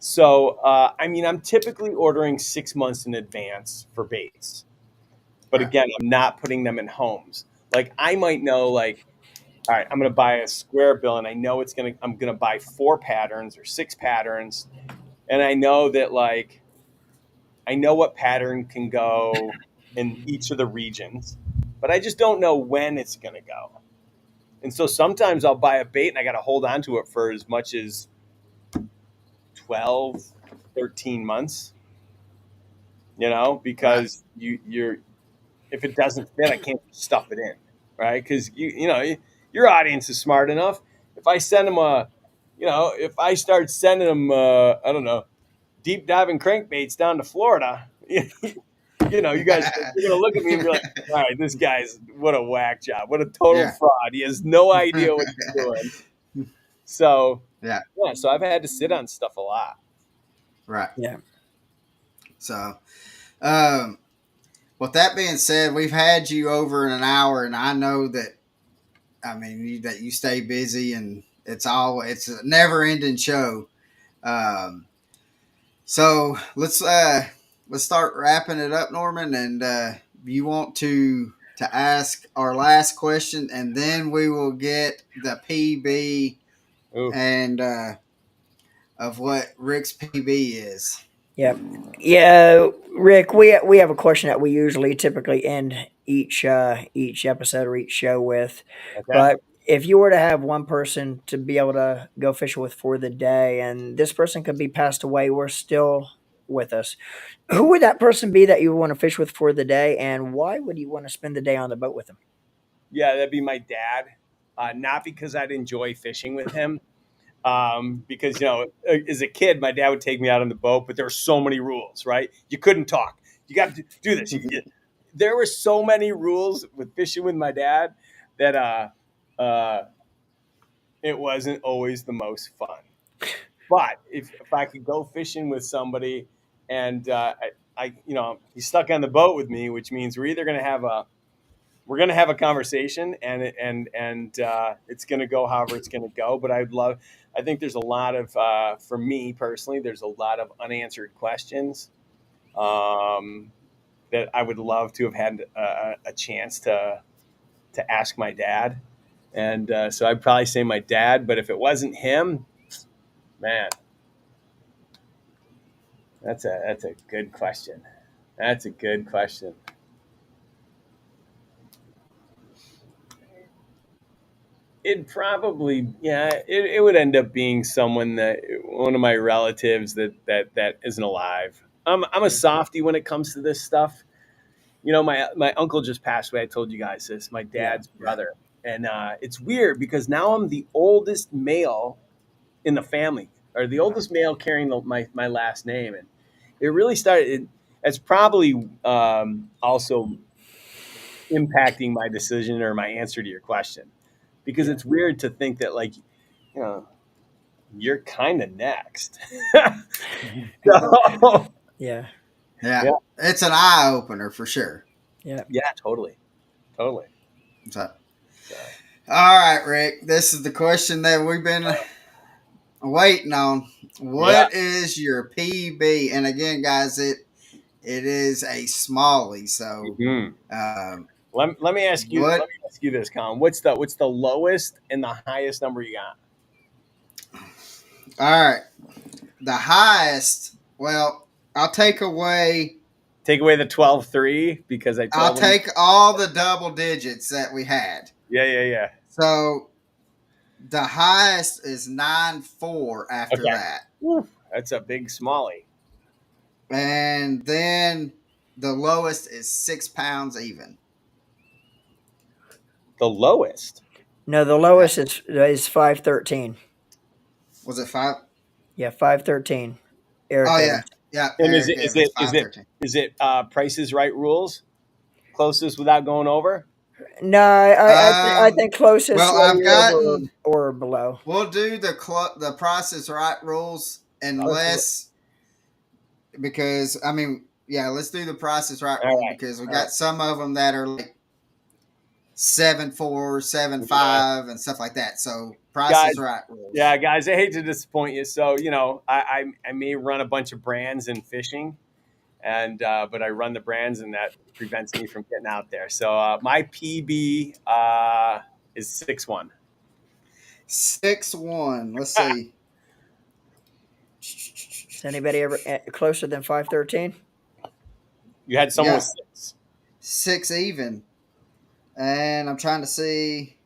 So I'm typically ordering 6 months in advance for baits, but Right. again, I'm not putting them in homes. Like, I might know, like, all right, I'm going to buy a square bill, and I know I'm going to buy 4 patterns or 6 patterns, and I know that, like, I know what pattern can go in each of the regions, but I just don't know when it's going to go. And so sometimes I'll buy a bait and I got to hold on to it for as much as 12, 13 months, Right. because you're, if it doesn't fit, I can't stuff it in, right? Because your audience is smart enough. If I send them if I start sending them, I don't know, deep diving crankbaits down to Florida, you guys, you're gonna look at me and be like, all right, this guy's, what a whack job, what a total Yeah. fraud. He has no idea what he's doing. So Yeah. yeah, so I've had to sit on stuff a lot. Right. Yeah. So, um, with that being said, we've had you over in an hour, and I know that, I mean, that you stay busy, and it's a never ending show. Um, so let's start wrapping it up, Norman. And you want to ask our last question, and then we will get the PB Ooh. and of what Rick's PB is. Yeah, yeah, Rick. We have a question that we usually typically end each episode or each show with, Okay. but if you were to have one person to be able to go fishing with for the day, and this person could be passed away, we're still with us. Who would that person be that you would want to fish with for the day, and why would you want to spend the day on the boat with him? Yeah, that'd be my dad. Not because I'd enjoy fishing with him, because as a kid, my dad would take me out on the boat, but there were so many rules, right? You couldn't talk. You got to do this. There were so many rules with fishing with my dad that uh, it wasn't always the most fun. But if I could go fishing with somebody, and he's stuck on the boat with me, which means we're either going to have a conversation, and it's going to go however it's going to go. But I think there's a lot of, for me personally, there's a lot of unanswered questions, um, that I would love to have had a chance to ask my dad. And so I'd probably say my dad, but if it wasn't him, man, that's a good question. That's a good question. It probably, yeah, it would end up being someone that one of my relatives that isn't alive. I'm a softie when it comes to this stuff. You know, my uncle just passed away. I told you guys this. My Yeah. dad's brother, and it's weird because now I'm the oldest male in the family, or the oldest male carrying my last name, and it really started. It's probably also impacting my decision or my answer to your question, because Yeah. it's weird to think that, like, you know, you're kind of next. So, Yeah. Yeah, yeah, it's an eye opener for sure. Yeah. yeah, totally, totally. So, So, all right, Rick, this is the question that we've been waiting on. yeah. What is your PB? And again, guys, it is a smallie. So, Hmm. um, Let me ask you. Let what? me ask you this, Colin. What's the lowest and the highest number you got? All right, the highest. Well, I'll take away. Take away the 12-3 because I I'll told them. take all the double digits that we had. Yeah, yeah, yeah. So the highest is 9.4 after Okay. that, Woo. That's a big smallie. and then the lowest is 6 pounds even. The lowest. No, the Yeah, lowest is 513. was it five? Yeah, 513. Oh Eric yeah, Evans. yeah. And is Eric it is Evans it is it 513. is it Price is Right rules? Closest without going over? No, I think closest Well, way I've over gotten. or below. We'll do the Price is Right rules Okay. unless because I mean yeah, let's do the Price is Right All rule right. because we All right. got some of them that are like 7.4, seven Yeah. five, and stuff like that. So Price is Guys, Right yeah, rules. guys, I hate to disappoint you. So, I may run a bunch of brands in fishing, and but I run the brands, and that prevents me from getting out there. So my PB is 6-1. 6-1. Let's see. Is anybody ever closer than 513? You had someone with Yeah, 6. six even. And I'm trying to see.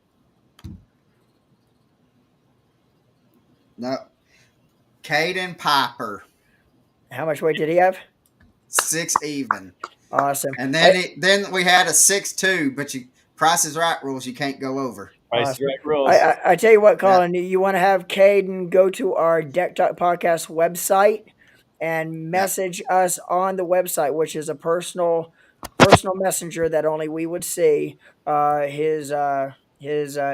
No, Caden Piper, How much weight did he have? 6 even. Awesome. And then we had a 6-2, but you Price is Right rules. You can't go over. Price is Awesome. Right rules. I tell you what, Yeah, Colin, you want to have Caden go to our Deck Talk Podcast website and yeah, message us on the website, which is a personal messenger that only we would see his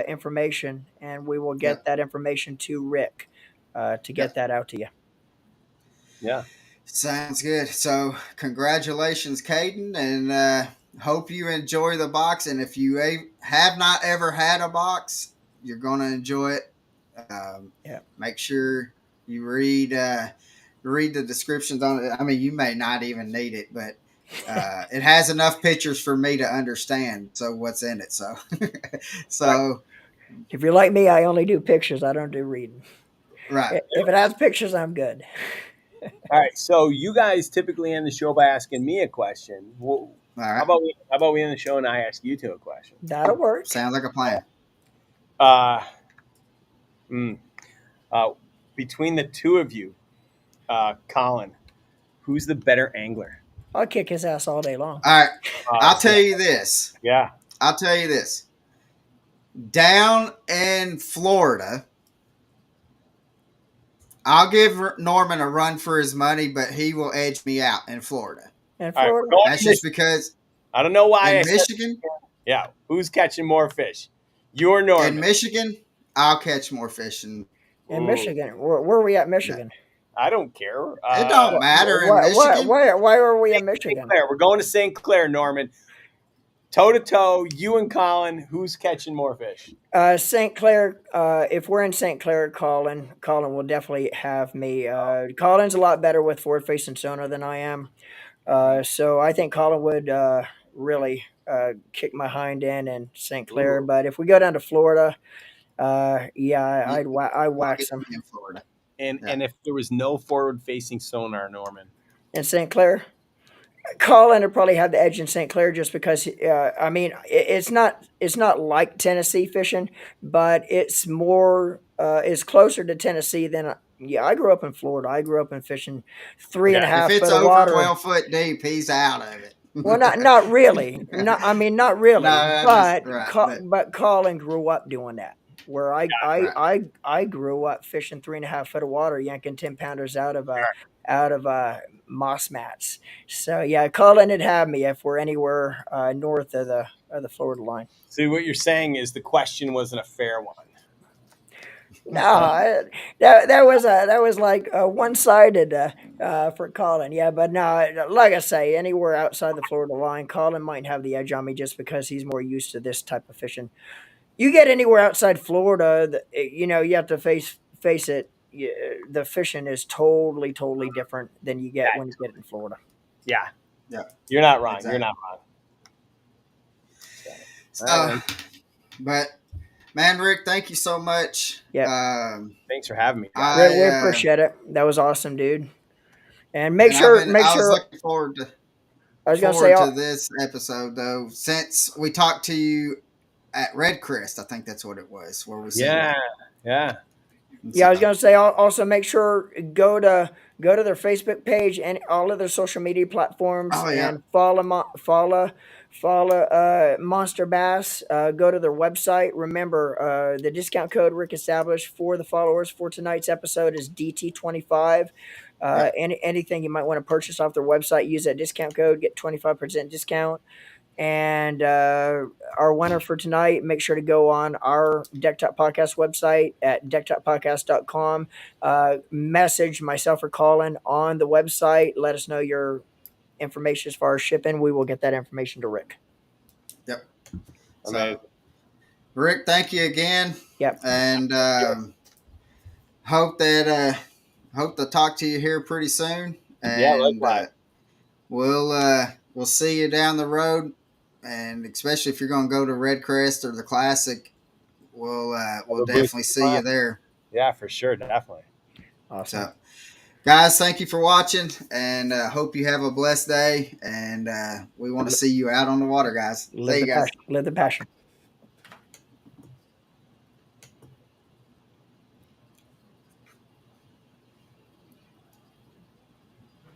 information, and we will yeah, get that information to Rick to yeah. get that out to you. Yeah. Sounds good. So congratulations, Caden, and hope you enjoy the box. And if you have not ever had a box, you're gonna enjoy it. Yeah. Make sure you read the descriptions on it. I mean, you may not even need it, but it has enough pictures for me to understand. So what's in it? So Right. so If you're like me, I only do pictures. I don't do reading. right. If it has pictures, I'm good. All right. So you guys typically end the show by asking me a question. Well, All how right. about we end the show and I ask you two a question? That'll work. Sounds like a plan. Uh, mm, uh, Between the two of you, Colin, who's the better angler? I'll kick his ass all day long. All right. I'll So, tell you this. yeah. I'll tell you this. Down in Florida, I'll give Norman a run for his money, but he will edge me out in Florida. In All right. We're Florida, going That's to just Michigan. because I don't know why I in said. Michigan, Yeah. Who's catching more fish? You or in Norman? Michigan, I'll catch more fish. And in Ooh, Michigan, where are we at, no, Michigan? I don't care. it don't matter in Michigan. Why are we in St. Michigan? Clair. We're going to St. Clair, Norman. Toe to toe, you and Colin. Who's catching more fish? St. Clair. If we're in St. Clair, Colin will definitely have me. Colin's a lot better with forward facing sonar than I am. So I think Colin would really kick my hind end in St. Clair. Ooh. But if we go down to Florida, yeah, You, I I'll wax get them me in Florida. And Yeah. and if there was no forward facing sonar, Norman. in St. Clair. Colin would probably have the edge in St. Clair just because I mean it's not like Tennessee fishing, but it's closer to Tennessee than yeah. I grew up in Florida. I grew up in fishing three and a Okay. If half it's foot of over water. 12 foot deep, he's out of it. Well, not really. Not I mean not No, really, I just but right, but Colin grew up doing that. Where right. I grew up fishing 3.5 foot of water, yanking 10 pounders out of moss mats. So yeah, Colin would have me if we're anywhere north of the Florida line. So what you're saying is the question wasn't a fair one. No, that was like one sided for Colin. Yeah, but no, like I say, anywhere outside the Florida line, Colin might have the edge on me just because he's more used to this type of fishing. You get anywhere outside Florida, you have to face it. The fishing is totally different than you get when you get in Florida. Yeah, Yeah, you're not wrong. You're exactly. not wrong. So, all right, So, man. but man, Rick, thank you so much. Yeah, Thanks for having me, guys. we I appreciate it. That was awesome, dude. And and make I was sure. looking forward to I was gonna say, this episode though, since we talked to you at Red Crest. I think that's what it was where we seen you. Yeah, yeah. And yeah, so, I was gonna say also make sure go to their Facebook page and all of their social media platforms oh yeah, and follow Monster Bass. Go to their website. Remember, the discount code Rick established for the followers for tonight's episode is DT25. yeah, Anything you might want to purchase off their website, use that discount code, get 25% discount. And our winner for tonight, make sure to go on our Deck Talk Podcast website at decktalkpodcast.com. Message myself or Colin on the website. Let us know your information as far as shipping. We will get that information to Rick. yep. Amazing. So, Rick, thank you again, Yep. and hope that hope to talk to you here pretty soon, Yeah, and likewise. we'll see you down the road, and especially if you're going to go to Red Crest or the Classic, we'll We'll boost definitely the see you class. there. Yeah, for sure, definitely. Awesome. So, guys, thank you for watching, and hope you have a blessed day. And we want to see you out on the water, guys. See you guys. Live the passion.